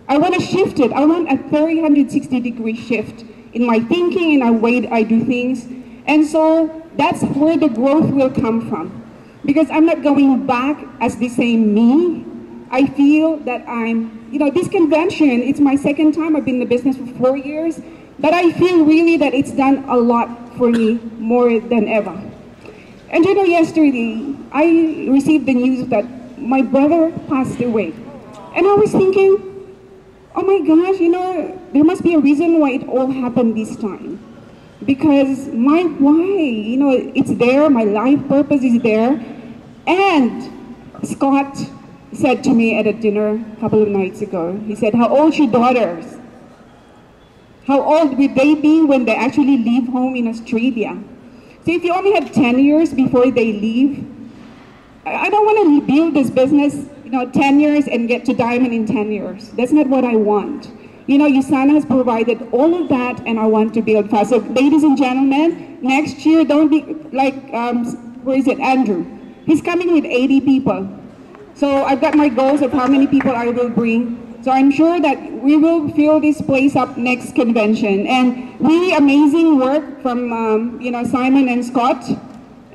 I want to shift it. I want a 360-degree shift in my thinking and the way I do things. And so that's where the growth will come from. Because I'm not going back as the same me. I feel that I'm, you know, this convention, it's my second time. I've been in the business for 4 years. But I feel really that it's done a lot for me, more than ever. And you know, yesterday, I received the news that my brother passed away. And I was thinking, oh my gosh, you know, there must be a reason why it all happened this time. Because my why, you know, it's there, my life purpose is there. And Scott said to me at a dinner a couple of nights ago, he said, how old are your daughters? How old will they be when they actually leave home in Australia? So if you only have 10 years before they leave, I don't want to build this business, you know, 10 years and get to diamond in 10 years. That's not what I want. You know, USANA has provided all of that, and I want to build fast. So ladies and gentlemen, next year, don't be like, where is it, Andrew? He's coming with 80 people. So I've got my goals of how many people I will bring. So I'm sure that we will fill this place up next convention. And really amazing work from, you know, Simon and Scott.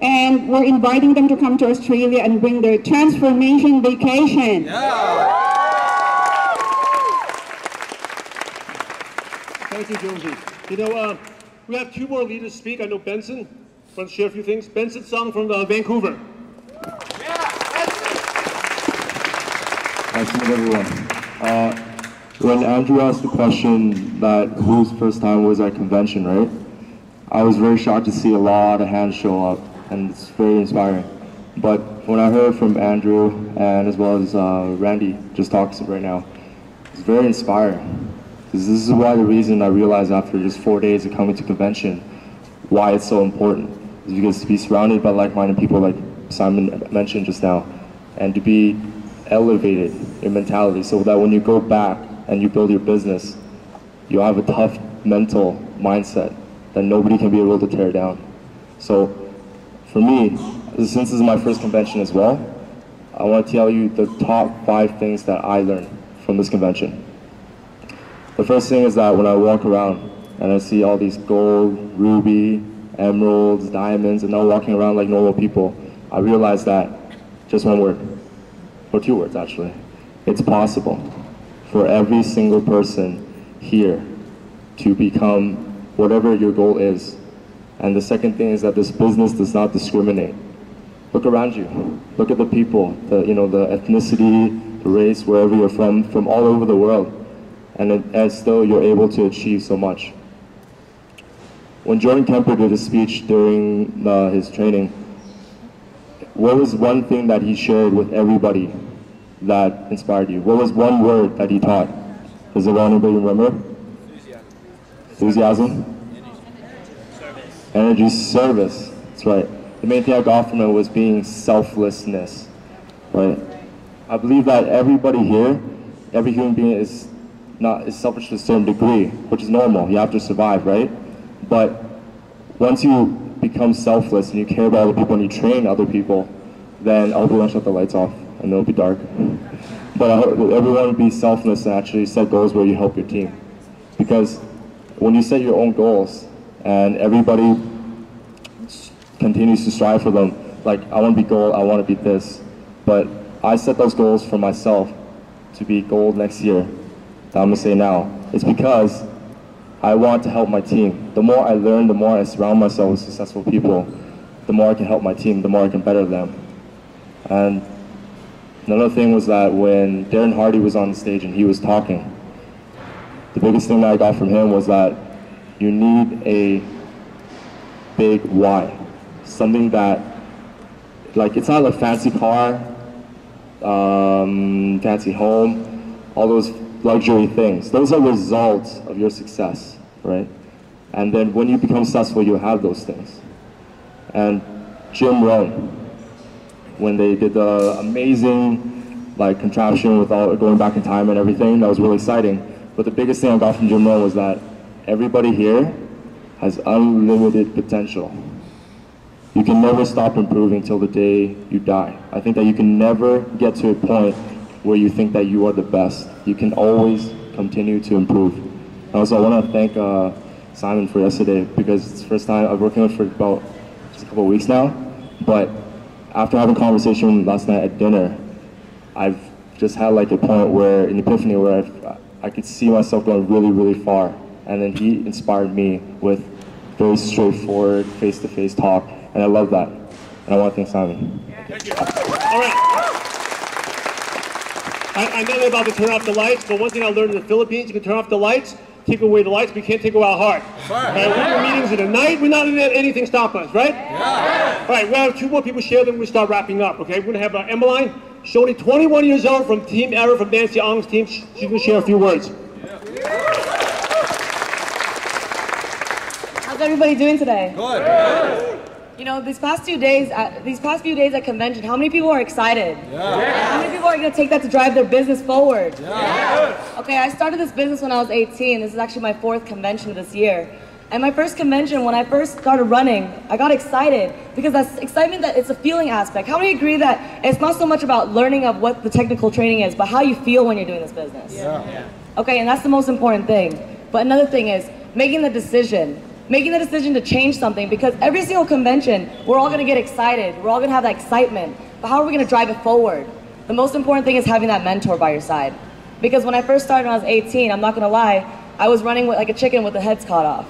And we're inviting them to come to Australia and bring their transformation vacation. Yeah. Thank you, Josie. You know, we have 2 more leaders speak. I know Benson wants to share a few things. Benson Sung from Vancouver. Nice to meet everyone. When Andrew asked the question that whose first time was at convention, right? I was very shocked to see a lot of hands show up, and it's very inspiring. But when I heard from Andrew and as well as Randy just talking right now, it's very inspiring. This is why the reason I realized after just 4 days of coming to convention why it's so important is because to be surrounded by like-minded people like Simon mentioned just now, and to be elevated in mentality so that when you go back and you build your business, you'll have a tough mental mindset that nobody can be able to tear down. So for me, since this is my first convention as well, I want to tell you the top 5 things that I learned from this convention. The first thing is that when I walk around and I see all these gold, ruby, emeralds, diamonds, and they're walking around like normal people, I realize that just one word, or 2 words actually, it's possible for every single person here to become whatever your goal is. And the second thing is that this business does not discriminate. Look around you. Look at the people, the ethnicity, the race, wherever you're from all over the world. And still you're able to achieve so much. When Jordan Kemper did a speech during his training, what was one thing that he shared with everybody that inspired you? What was one word that he taught? Does anybody remember? Enthusiasm? Energy, service. That's right. The main thing I got from it was being selflessness, right? I believe that everybody here, every human being is selfish to a certain degree, which is normal. You have to survive, right? But once you become selfless and you care about other people and you train other people, then I'll be shut the lights off and it'll be dark. But everyone would be selfless and actually set goals where you help your team. Because when you set your own goals and everybody continues to strive for them, like I want to be gold, I want to be this, but I set those goals for myself to be gold next year. That I'm going to say now. It's because I want to help my team. The more I learn, the more I surround myself with successful people, the more I can help my team, the more I can better them. And another thing was that when Darren Hardy was on the stage and he was talking, the biggest thing that I got from him was that you need a big why. Something that, like, it's not a fancy car, fancy home, all those luxury things. Those are results of your success, right? And then when you become successful, you have those things. And Jim Rohn, when they did the amazing contraption with all going back in time and everything, that was really exciting. But the biggest thing I got from Jim Rohn was that everybody here has unlimited potential. You can never stop improving till the day you die. I think that you can never get to a point where you think that you are the best. You can always continue to improve. And also, I want to thank Simon for yesterday, because it's the first time I've working with for about just a couple of weeks now. But after having a conversation last night at dinner, I've just had a point where, an epiphany, where I could see myself going really, really far. And then he inspired me with very straightforward, face-to-face talk, and I love that. And I want to thank Simon. Thank you. All right. I know they're about to turn off the lights, but one thing I learned in the Philippines, you can turn off the lights, take away the lights, but you can't take away our heart. Right, we're in meetings in the night, we're not going to let anything stop us, right? Yeah. All right, we'll have two more people share, then we'll start wrapping up, okay? We're going to have Emmeline. She's only 21 years old, from Team Era, from Nancy Ong's team. She's going to share a few words. How's everybody doing today? Good. You know, these past few days at convention, how many people are excited? Yeah. How many people are going to take that to drive their business forward? Yeah. Okay, I started this business when I was 18. This is actually my 4th convention this year. And my first convention, when I first started running, I got excited, because that's excitement, that it's a feeling aspect. How many agree that it's not so much about learning of what the technical training is, but how you feel when you're doing this business? Yeah. Okay, and that's the most important thing. But another thing is making the decision. Making the decision to change something, because every single convention, we're all going to get excited. We're all going to have that excitement. But how are we going to drive it forward? The most important thing is having that mentor by your side. Because when I first started when I was 18, I'm not going to lie, I was running like a chicken with the heads cut off.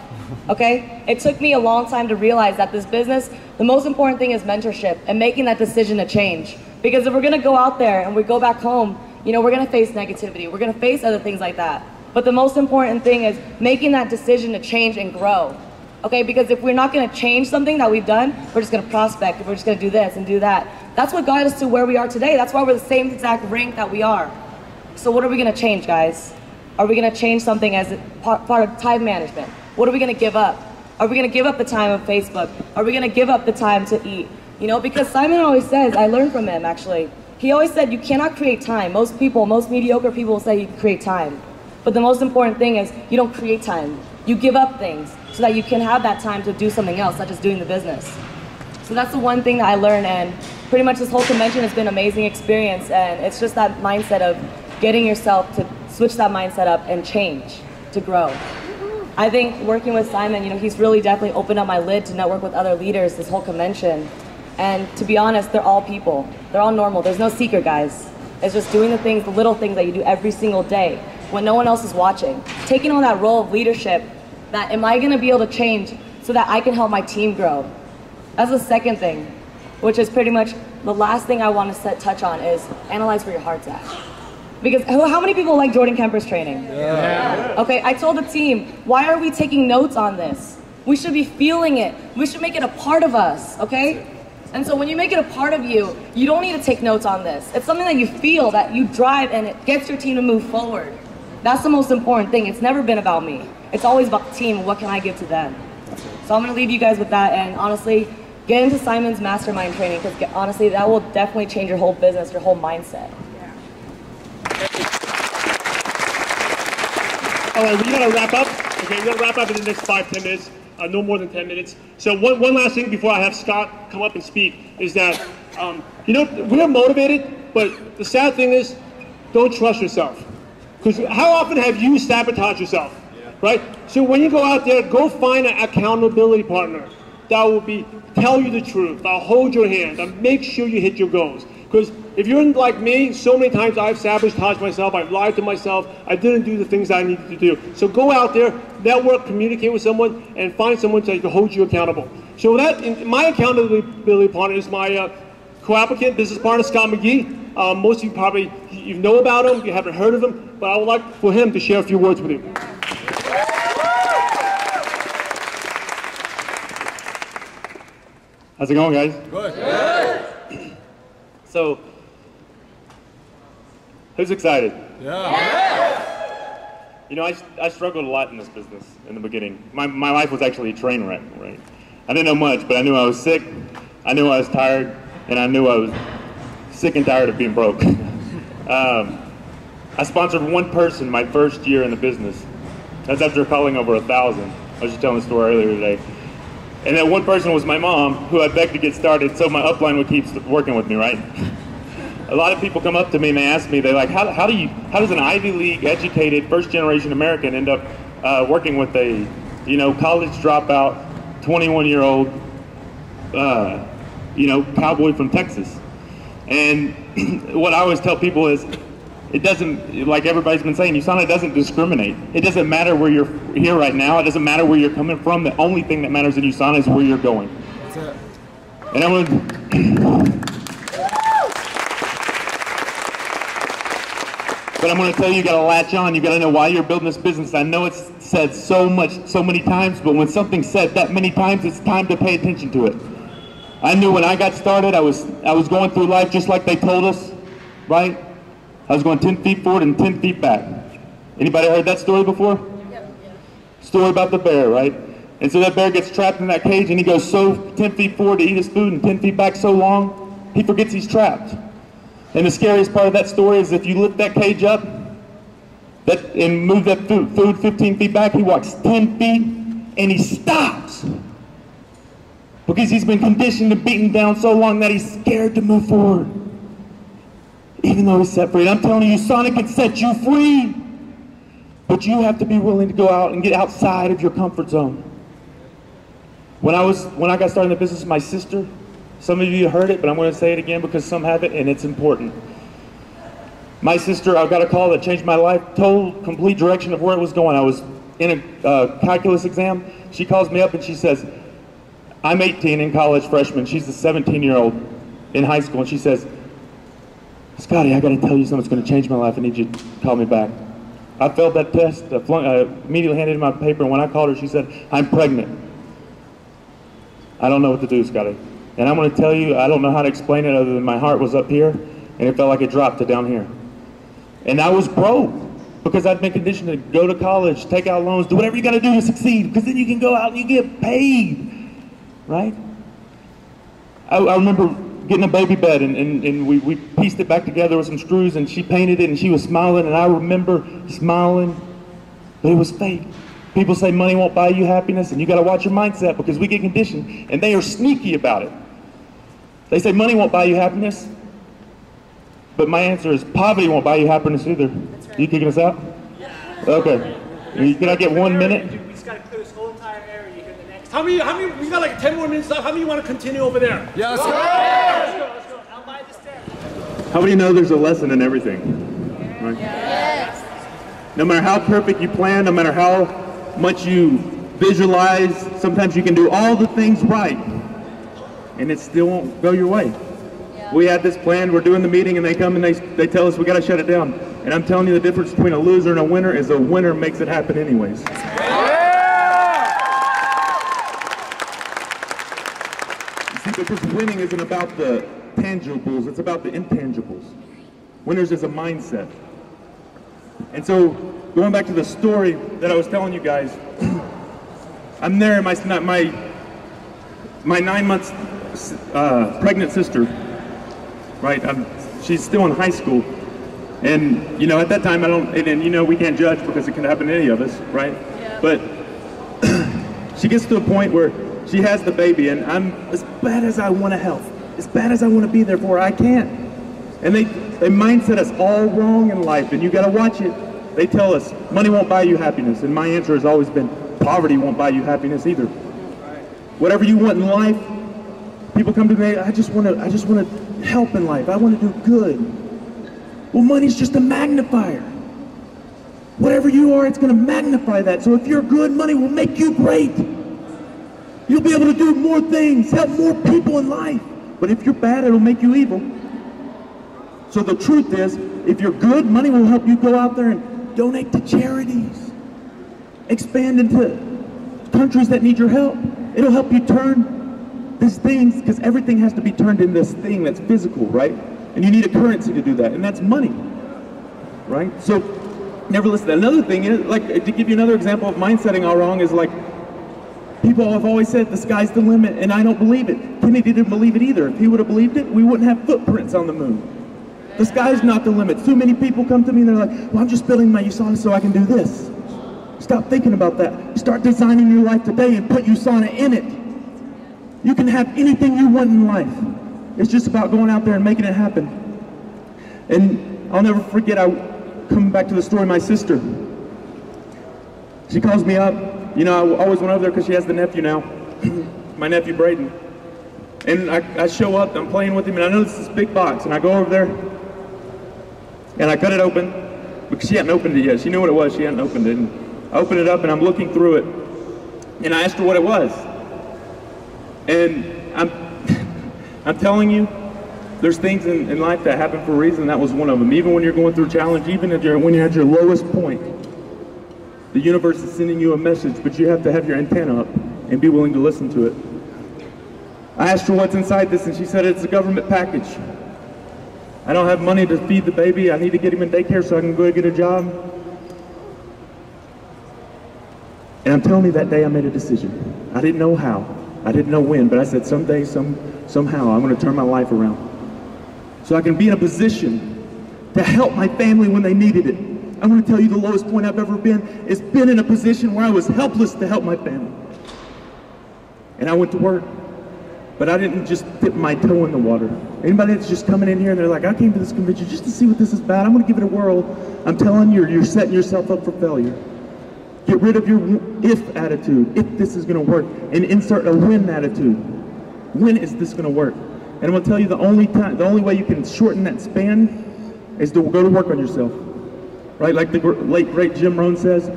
Okay? It took me a long time to realize that this business, the most important thing is mentorship and making that decision to change. Because if we're going to go out there and we go back home, you know, we're going to face negativity. We're going to face other things like that. But the most important thing is making that decision to change and grow. Okay, because if we're not going to change something that we've done, we're just going to prospect, we're just going to do this and do that. That's what got us to where we are today. That's why we're the same exact rank that we are. So what are we going to change, guys? Are we going to change something as part of time management? What are we going to give up? Are we going to give up the time of Facebook? Are we going to give up the time to eat? You know, because Simon always says, I learned from him actually, he always said you cannot create time. Most mediocre people will say you can create time. But the most important thing is you don't create time. You give up things so that you can have that time to do something else, such as doing the business. So that's the one thing that I learned, and pretty much this whole convention has been an amazing experience, and it's just that mindset of getting yourself to switch that mindset up and change, to grow. I think working with Simon, you know, he's really definitely opened up my lid to network with other leaders this whole convention. And to be honest, they're all people. They're all normal. There's no secret, guys. It's just doing the things, the little things that you do every single day when no one else is watching. Taking on that role of leadership, that am I going to be able to change so that I can help my team grow? That's the second thing, which is pretty much the last thing I want to touch on is analyze where your heart's at. Because how many people like Jordan Kemper's training? Yeah. Okay, I told the team, why are we taking notes on this? We should be feeling it. We should make it a part of us, okay? And so when you make it a part of you, you don't need to take notes on this. It's something that you feel, that you drive, and it gets your team to move forward. That's the most important thing. It's never been about me. It's always about the team and what can I give to them. So I'm going to leave you guys with that, and honestly, get into Simon's mastermind training, because honestly, that will definitely change your whole business, your whole mindset. All right, we got to wrap up. Okay, we're going to wrap up in the next 5-10 minutes, no more than 10 minutes. So one last thing before I have Scott come up and speak is that, you know, we're motivated, but the sad thing is, don't trust yourself. Because how often have you sabotaged yourself, right? So when you go out there, go find an accountability partner that will tell you the truth, that'll hold your hand, that'll make sure you hit your goals. Because if you're like me, so many times I've sabotaged myself, I've lied to myself, I didn't do the things I needed to do. So go out there, network, communicate with someone, and find someone that can hold you accountable. So that, my accountability partner is my co-applicant, business partner, Scott McGee. Most of you probably, you know about him, you haven't heard of him, but I would like for him to share a few words with you. How's it going, guys? Good. So, who's excited? Yeah. You know, I struggled a lot in this business in the beginning. My life was actually a train wreck, right? I didn't know much, but I knew I was sick, I knew I was tired, and I knew I was sick and tired of being broke. I sponsored one person my first year in the business. That's after calling over 1,000. I was just telling the story earlier today. And that one person was my mom, who I begged to get started so my upline would keep working with me, right? A lot of people come up to me and they ask me, they're like, how does an Ivy League educated first generation American end up working with a, college dropout, 21-year-old, cowboy from Texas? And what I always tell people is, it doesn't, like everybody's been saying, USANA doesn't discriminate. It doesn't matter where you're here right now. It doesn't matter where you're coming from. The only thing that matters in USANA is where you're going. That's it. And I'm going to tell you, you got to latch on. You got to know why you're building this business. I know it's said so many times, but when something's said that many times, it's time to pay attention to it. I knew when I got started, I was going through life just like they told us, right? I was going 10 feet forward and 10 feet back. Anybody heard that story before? Yep. Story about the bear, right? And so that bear gets trapped in that cage and he goes so 10 feet forward to eat his food and 10 feet back so long, he forgets he's trapped. And the scariest part of that story is if you lift that cage up and move that food 15 feet back, he walks 10 feet and he stops. Because he's been conditioned and beaten down so long that he's scared to move forward. Even though he's set free. And I'm telling you, USANA can set you free. But you have to be willing to go out and get outside of your comfort zone. When I got started in the business with my sister, some of you heard it, but I'm going to say it again because some have it and it's important. My sister, I got a call that changed my life, total complete direction of where it was going. I was in a calculus exam. She calls me up and she says, I'm 18 in college, freshman. She's a 17-year-old in high school, and she says, Scotty, I got to tell you something that's going to change my life. I need you to call me back. I failed that test. I immediately handed in my paper, and when I called her, she said, I'm pregnant. I don't know what to do, Scotty. And I'm going to tell you, I don't know how to explain it other than my heart was up here, and it felt like it dropped to down here. And I was broke because I'd been conditioned to go to college, take out loans, do whatever you got to do to succeed, because then you can go out and you get paid, right? I remember getting a baby bed and we pieced it back together with some screws and she painted it and she was smiling and I remember smiling, but it was fake. People say money won't buy you happiness and you got to watch your mindset because we get conditioned and they are sneaky about it. They say money won't buy you happiness, but my answer is poverty won't buy you happiness either. Right. You kicking us out? Yeah. Okay. Can I get 1 minute? We just got to clear this whole entire area here the next. How many, we got like 10 more minutes left. How many want to continue over there? Yeah, let's go. Let's go. I'll buy the stairs. How many know there's a lesson in everything? Right? Yes. No matter how perfect you plan, no matter how much you visualize, sometimes you can do all the things right, and it still won't go your way. Yeah. We had this plan, we're doing the meeting, and they come and they tell us we got to shut it down. And I'm telling you the difference between a loser and a winner is a winner makes it happen anyways. See, because winning isn't about the tangibles, it's about the intangibles. Winners is a mindset. And so, going back to the story that I was telling you guys, I'm there, my 9 months pregnant sister, right? She's still in high school. And, you know, at that time, and you know, we can't judge because it can happen to any of us, right? Yeah. But she gets to a point where she has the baby, and I'm, as bad as I want to help, as bad as I want to be there for her, I can't. And they mindset us all wrong in life, and you got to watch it. They tell us, money won't buy you happiness, and my answer has always been, poverty won't buy you happiness either. Whatever you want in life, People come to me, I just want to help in life. I want to do good. Well, money's just a magnifier. Whatever you are, it's going to magnify that. So if you're good, money will make you great. You'll be able to do more things, help more people in life. But if you're bad, it'll make you evil. So the truth is, if you're good, money will help you go out there and donate to charities. Expand into countries that need your help. It'll help you turn these things, because everything has to be turned into this thing that's physical, right? And you need a currency to do that, and that's money, right? So never listen to that. Another thing is, like, to give you another example of mindsetting all wrong, is like, people have always said the sky's the limit, and I don't believe it. Kennedy didn't believe it either. If he would have believed it, we wouldn't have footprints on the moon. The sky's not the limit. Too many people come to me and they're like, well, I'm just building my USANA so I can do this. Stop thinking about that. Start designing your life today and put USANA in it. You can have anything you want in life. It's just about going out there and making it happen. And I'll never forget, coming back to the story, my sister. She calls me up. You know, I always went over there because she has the nephew now, my nephew Braden. And I show up, I'm playing with him, and I know this is a big box, and I go over there, and I cut it open, because she hadn't opened it yet. She knew what it was, she hadn't opened it. And I open it up, and I'm looking through it, and I asked her what it was. And I'm telling you, there's things in life that happen for a reason. That was one of them. Even when you're going through a challenge, even when you're at your lowest point, the universe is sending you a message, but you have to have your antenna up and be willing to listen to it. I asked her what's inside this, and she said it's a government package. I don't have money to feed the baby. I need to get him in daycare so I can go get a job. And I'm telling you, that day I made a decision. I didn't know how. I didn't know when, but I said someday, somehow, I'm going to turn my life around. So I can be in a position to help my family when they needed it. I'm going to tell you, the lowest point I've ever been is been in a position where I was helpless to help my family. And I went to work, but I didn't just dip my toe in the water. Anybody that's just coming in here and they're like, I came to this convention just to see what this is about, I'm going to give it a whirl. I'm telling you, you're setting yourself up for failure. Get rid of your if attitude, if this is going to work, and insert a when attitude. When is this going to work? And I'm going to tell you, the only way you can shorten that span is to go to work on yourself. Right, like the late great Jim Rohn says,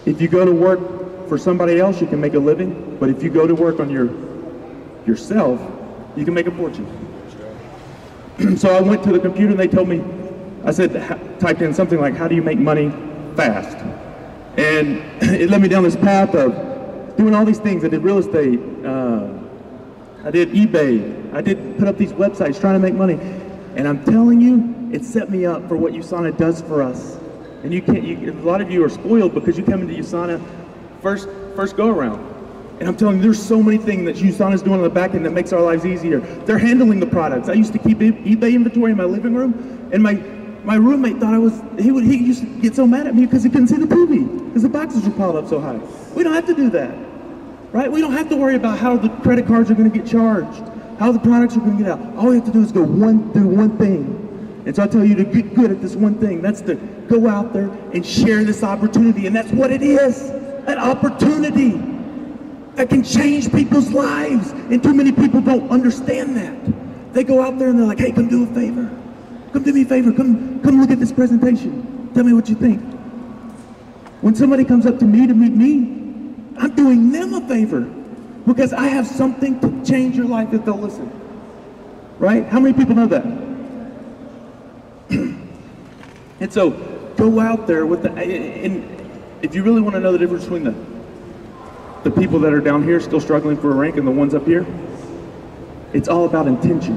if you go to work for somebody else, you can make a living. But if you go to work on yourself, you can make a fortune. So I went to the computer and they told me, I said, typed in something like, how do you make money fast? And it led me down this path of doing all these things. I did real estate, I did eBay, I did put up these websites trying to make money. And I'm telling you, it set me up for what USANA does for us. And a lot of you are spoiled because you come into USANA first go around. And I'm telling you, there's so many things that USANA is doing on the back end that makes our lives easier. They're handling the products. I used to keep eBay inventory in my living room, and my roommate thought he used to get so mad at me because he couldn't see the TV, because the boxes were piled up so high. We don't have to do that, right? We don't have to worry about how the credit cards are going to get charged, how the products are going to get out. All we have to do is do one thing. And so I tell you to get good at this one thing. That's to go out there and share this opportunity. And that's what it is, an opportunity that can change people's lives. And too many people don't understand that. They go out there and they're like, hey, come do a favor. Come do me a favor. Come look at this presentation. Tell me what you think. When somebody comes up to me to meet me, I'm doing them a favor because I have something to change your life if they'll listen. Right? How many people know that? And so, go out there with and if you really want to know the difference between the people that are down here still struggling for a rank and the ones up here, it's all about intention.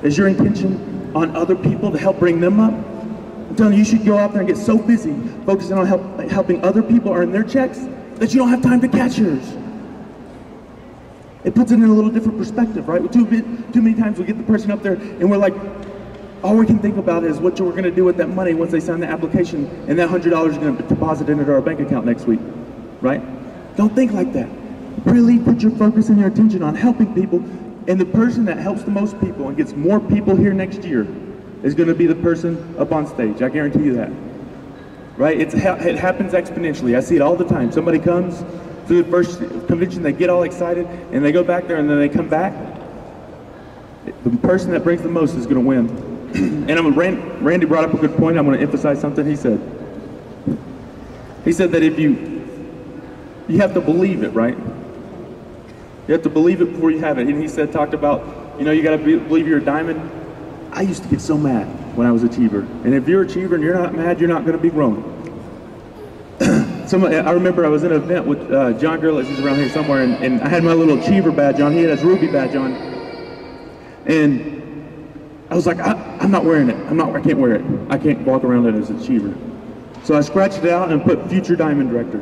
Is your intention on other people to help bring them up? I'm telling you, you should go out there and get so busy focusing on helping other people earn their checks that you don't have time to catch yours. It puts it in a little different perspective, right? Too many times we get the person up there and we're like, all we can think about is what we're going to do with that money once they sign the application, and that $100 is going to deposit into our bank account next week, right? Don't think like that. Really put your focus and your attention on helping people, and the person that helps the most people and gets more people here next year is going to be the person up on stage. I guarantee you that, right? It happens exponentially. I see it all the time. Somebody comes, to the first convention, they get all excited, and they go back there, and then they come back. The person that brings the most is going to win. And Randy brought up a good point. I'm going to emphasize something he said. He said that if you have to believe it, right? You have to believe it before you have it. And he talked about, you know, you got to believe you're a diamond. I used to get so mad when I was an achiever. And if you're an achiever and you're not mad, you're not going to be growing. I remember I was in an event with John Gurlitz, he's around here somewhere, and I had my little achiever badge on. He had his ruby badge on. And I was like, I'm not wearing it. I can't wear it. I can't walk around it as an achiever. So I scratched it out and put future diamond director.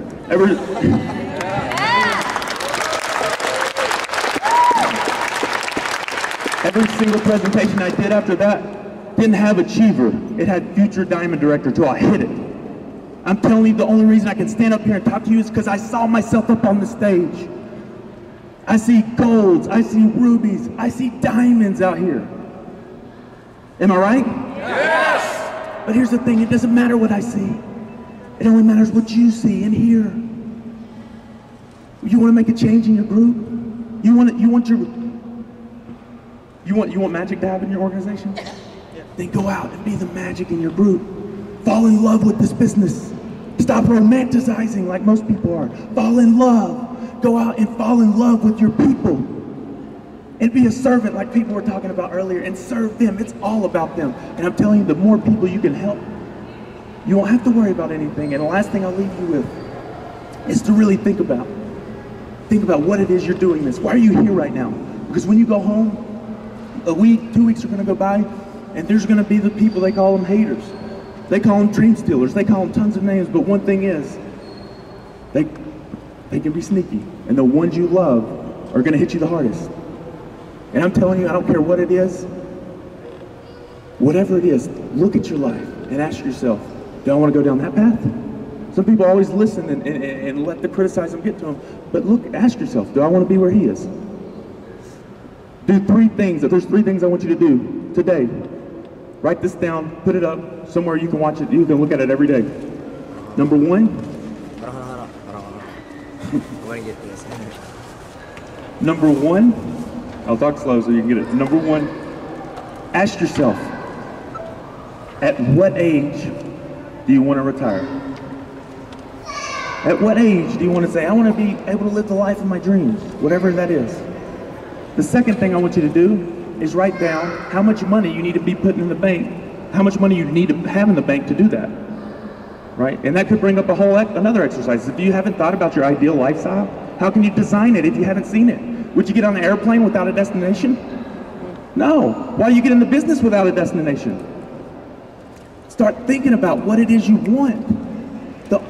Every single presentation I did after that didn't have achiever. It had future diamond director till I hit it. I'm telling you, the only reason I can stand up here and talk to you is because I saw myself up on the stage. I see golds, I see rubies, I see diamonds out here. Am I right? Yes! But here's the thing, it doesn't matter what I see. It only matters what you see and hear. You want to make a change in your group? You want magic to happen in your organization? Then go out and be the magic in your group. Fall in love with this business. Stop romanticizing like most people are. Fall in love. Go out and fall in love with your people. And be a servant like people were talking about earlier and serve them. It's all about them. And I'm telling you, the more people you can help, you won't have to worry about anything. And the last thing I'll leave you with is to really think about what it is you're doing this. Why are you here right now? Because when you go home, a week, 2 weeks are going to go by, and there's going to be the people, they call them haters. They call them dream stealers. They call them tons of names. But one thing is, they can be sneaky. And the ones you love are going to hit you the hardest. And I'm telling you, I don't care what it is. Whatever it is, look at your life and ask yourself, do I want to go down that path? Some people always listen and let the criticism get to them. But look, ask yourself, do I want to be where he is? Do 3 things. If there's 3 things I want you to do today, write this down, put it up somewhere you can watch it. You can look at it every day. Number 1. Number 1. I'll talk slow so you can get it. Number 1. Ask yourself, at what age do you want to retire? At what age do you want to say, I want to be able to live the life of my dreams, whatever that is? The second thing I want you to do is write down how much money you need to be putting in the bank, how much money you need to have in the bank to do that, right? And that could bring up another exercise. If you haven't thought about your ideal lifestyle, how can you design it if you haven't seen it? Would you get on an airplane without a destination? No. Why do you get in the business without a destination? Start thinking about what it is you want. The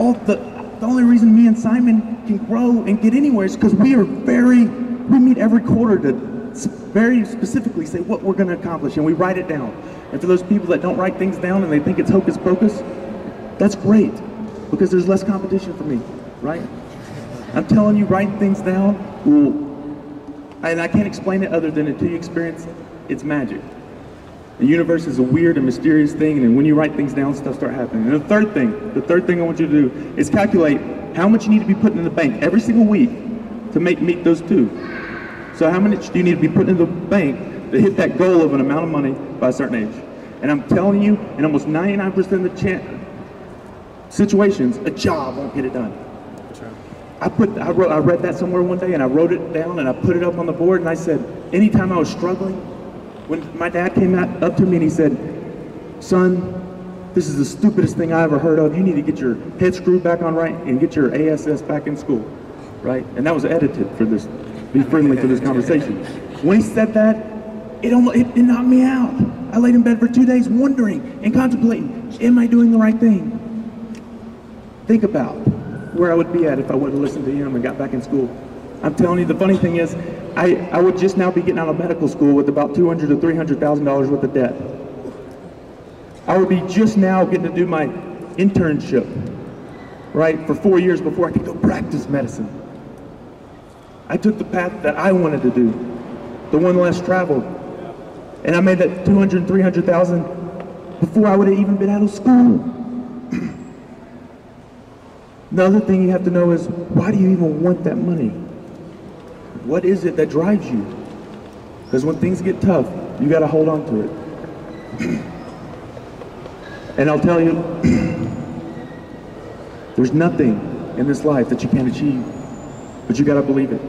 only reason me and Simon can grow and get anywhere is because we meet every quarter to very specifically say what we're going to accomplish, and we write it down. And for those people that don't write things down and they think it's hocus pocus, that's great, because there's less competition for me, right? I'm telling you, writing things down and I can't explain it other than until you experience it, it's magic. The universe is a weird and mysterious thing, and when you write things down, stuff starts happening. And the third thing I want you to do is calculate how much you need to be putting in the bank every single week to meet those 2. So how much do you need to be putting in the bank to hit that goal of an amount of money by a certain age? And I'm telling you, in almost 99% of the situations, a job won't get it done. I read that somewhere one day, and I wrote it down, and I put it up on the board, and I said, anytime I was struggling, when my dad came up to me and he said, son, this is the stupidest thing I ever heard of. You need to get your head screwed back on right and get your ASS back in school, right? And that was edited for this, be friendly to this conversation. When he said that, it knocked me out. I laid in bed for 2 days wondering and contemplating, am I doing the right thing? Think about where I would be at if I would have listened to him and got back in school. I'm telling you, the funny thing is, I would just now be getting out of medical school with about $200,000 to $300,000 worth of debt. I would be just now getting to do my internship, right, for 4 years before I could go practice medicine. I took the path that I wanted to do, the one less traveled, and I made that $200,000, $300,000 before I would have even been out of school. Another thing you have to know is, why do you even want that money? What is it that drives you? Because when things get tough, you got to hold on to it. And I'll tell you, there's nothing in this life that you can't achieve, but you got to believe it.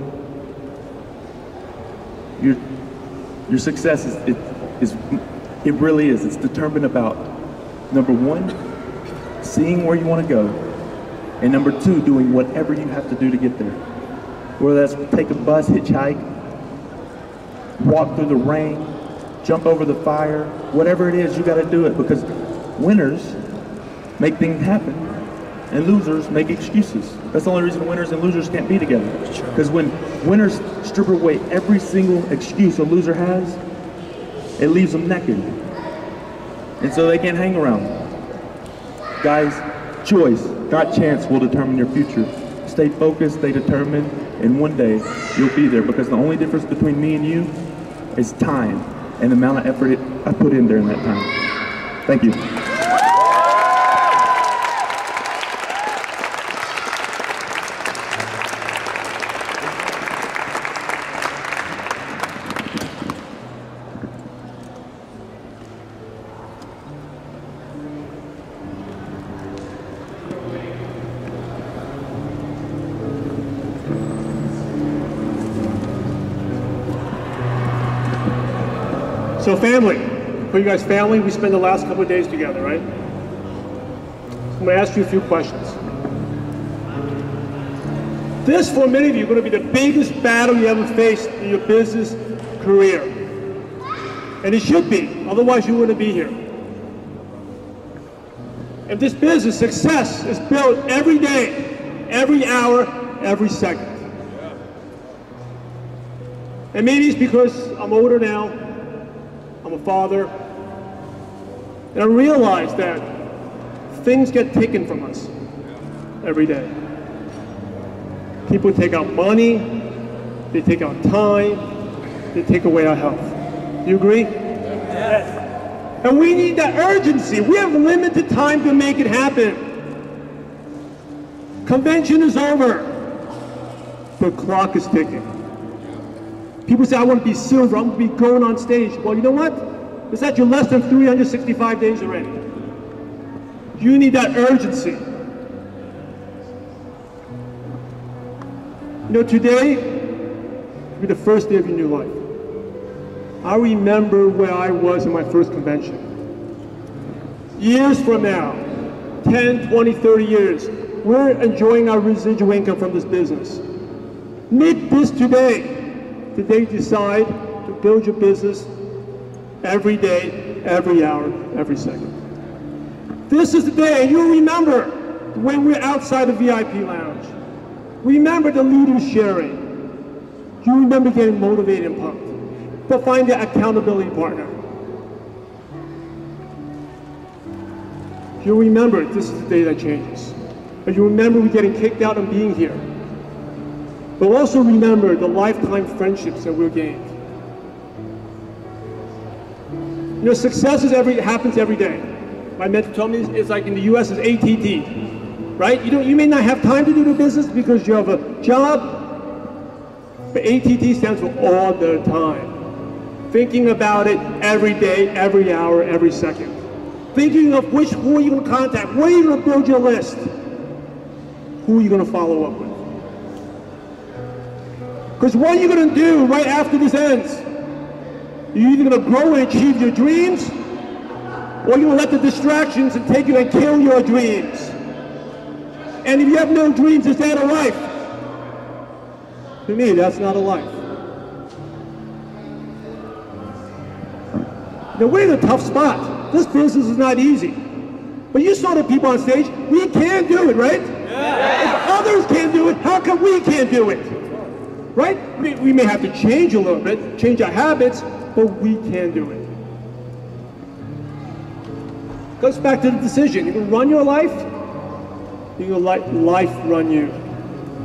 Your success it really is. It's determined about, number one, seeing where you want to go, and number two, doing whatever you have to do to get there. Whether that's take a bus, hitchhike, walk through the rain, jump over the fire, whatever it is, you got to do it, because winners make things happen and losers make excuses. That's the only reason winners and losers can't be together. Because when winners strip away every single excuse a loser has, it leaves them naked. And so they can't hang around. Guys, choice, not chance, will determine your future. Stay focused, stay determined, and one day you'll be there, because the only difference between me and you is time and the amount of effort I put in during that time. Thank you. So family, for you guys family, we spend the last couple of days together, right? I'm going to ask you a few questions. This, for many of you, is going to be the biggest battle you ever faced in your business career. And it should be, otherwise you wouldn't be here. And this business success is built every day, every hour, every second. And maybe it's because I'm older now, I'm a father, and I realize that things get taken from us every day. People take out money, they take out time, they take away our health. Do you agree? Yes. And we need that urgency. We have limited time to make it happen. Convention is over. The clock is ticking. People say, I want to be silver, I want to be gold on stage. Well, you know what? It's at you less than 365 days already. You need that urgency. You know, today will be the first day of your new life. I remember where I was in my first convention. Years from now, 10, 20, 30 years, we're enjoying our residual income from this business. Make this today. Today decide to build your business every day, every hour, every second. This is the day, and you'll remember when we're outside the VIP lounge. Remember the leaders sharing. You remember getting motivated and pumped. But find the accountability partner. You'll remember this is the day that changes. And you remember we getting kicked out and being here. But also remember the lifetime friendships that we've gained. You know, success happens every day. My mentor told me it's like in the US, it's ATT, right? You may not have time to do the business because you have a job, but ATT stands for all the time. Thinking about it every day, every hour, every second. Thinking of who are you going to contact, where are you going to build your list, who are you going to follow up with. Because what are you going to do right after this ends? You're either going to grow and achieve your dreams, or you're going to let the distractions and take you and kill your dreams. And if you have no dreams, is that a life? To me, that's not a life. Now we're in a tough spot. This business is not easy. But you saw the people on stage, we can do it, right? Yeah. If others can't do it, how come we can't do it? Right? We may have to change a little bit, change our habits, but we can do it. Goes back to the decision. You can run your life, you can let life run you.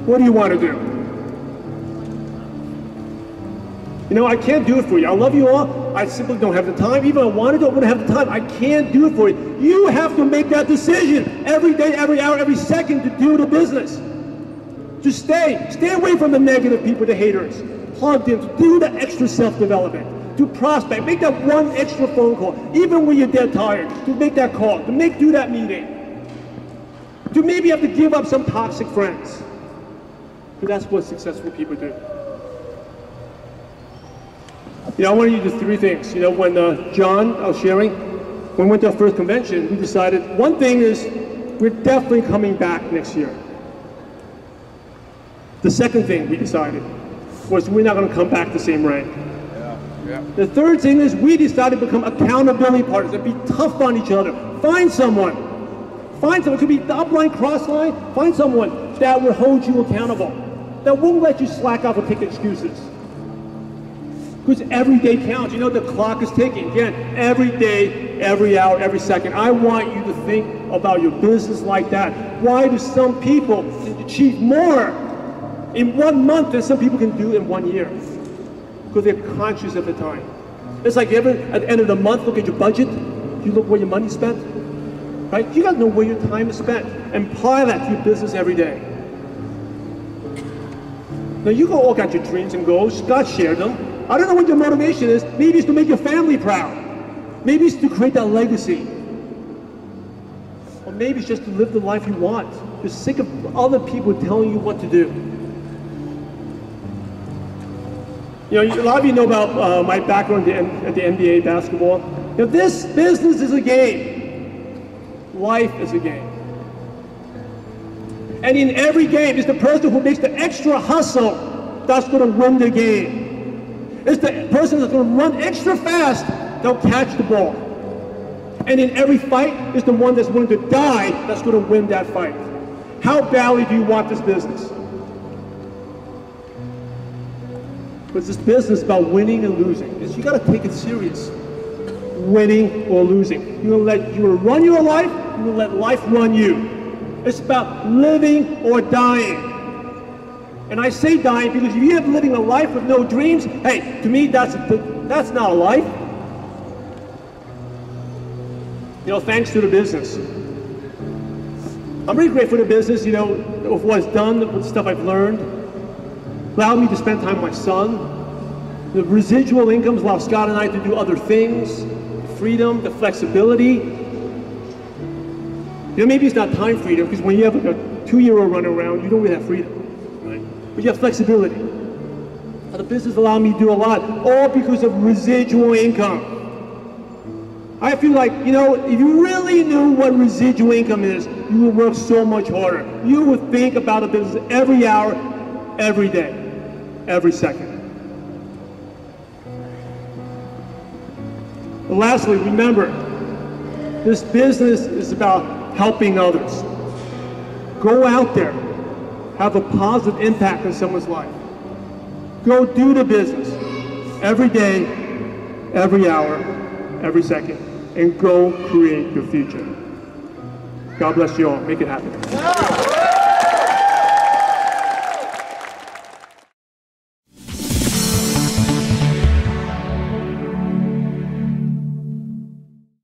What do you want to do? You know, I can't do it for you. I love you all. I simply don't have the time. Even if I wanted to, I wouldn't have the time. I can't do it for you. You have to make that decision every day, every hour, every second to do the business. To stay away from the negative people, the haters. Plug in, to do the extra self-development, to prospect, make that one extra phone call, even when you're dead tired, to make that call, to do that meeting. To maybe have to give up some toxic friends. Because that's what successful people do. You know, I want to use 3 things. You know, when John, I was sharing, when we went to our first convention, we decided, one thing is, we're definitely coming back next year. The second thing we decided was we're not going to come back the same rank. The third thing is we decided to become accountability partners and be tough on each other. Find someone. It could be the upline, crossline. Find someone that will hold you accountable, that won't let you slack off or take excuses. Because every day counts. You know, the clock is ticking. Again, every day, every hour, every second. I want you to think about your business like that. Why do some people achieve more in 1 month than some people can do in 1 year? Because they're conscious of the time. It's like at the end of the month, look at your budget. You look where your money's spent. Right? You got to know where your time is spent and apply that to your business every day. Now you all got your dreams and goals. God shared them. I don't know what your motivation is. Maybe it's to make your family proud. Maybe it's to create that legacy. Or maybe it's just to live the life you want. You're sick of other people telling you what to do. You know, a lot of you know about my background at the NBA basketball. Now this business is a game. Life is a game. And in every game, it's the person who makes the extra hustle that's going to win the game. It's the person that's going to run extra fast that'll catch the ball. And in every fight, it's the one that's willing to die that's going to win that fight. How badly do you want this business? Because this business is about winning and losing. You got to take it serious. Winning or losing. You're going to run your life, you're going to let life run you. It's about living or dying. And I say dying because if you're living a life with no dreams, hey, to me that's not a life. You know, thanks to the business. I'm really grateful for the business, you know, of what it's done, the stuff I've learned. Allowed me to spend time with my son. The residual incomes allow Scott and I to do other things. Freedom, the flexibility. You know, maybe it's not time freedom, because when you have like a 2-year-old running around, you don't really have freedom, right? But you have flexibility. And the business allowed me to do a lot, all because of residual income. I feel like, you know, if you really knew what residual income is, you would work so much harder. You would think about a business every hour, every day, every second. And lastly, remember, this business is about helping others. Go out there, have a positive impact on someone's life. Go do the business every day, every hour, every second, and go create your future. God bless you all. Make it happen.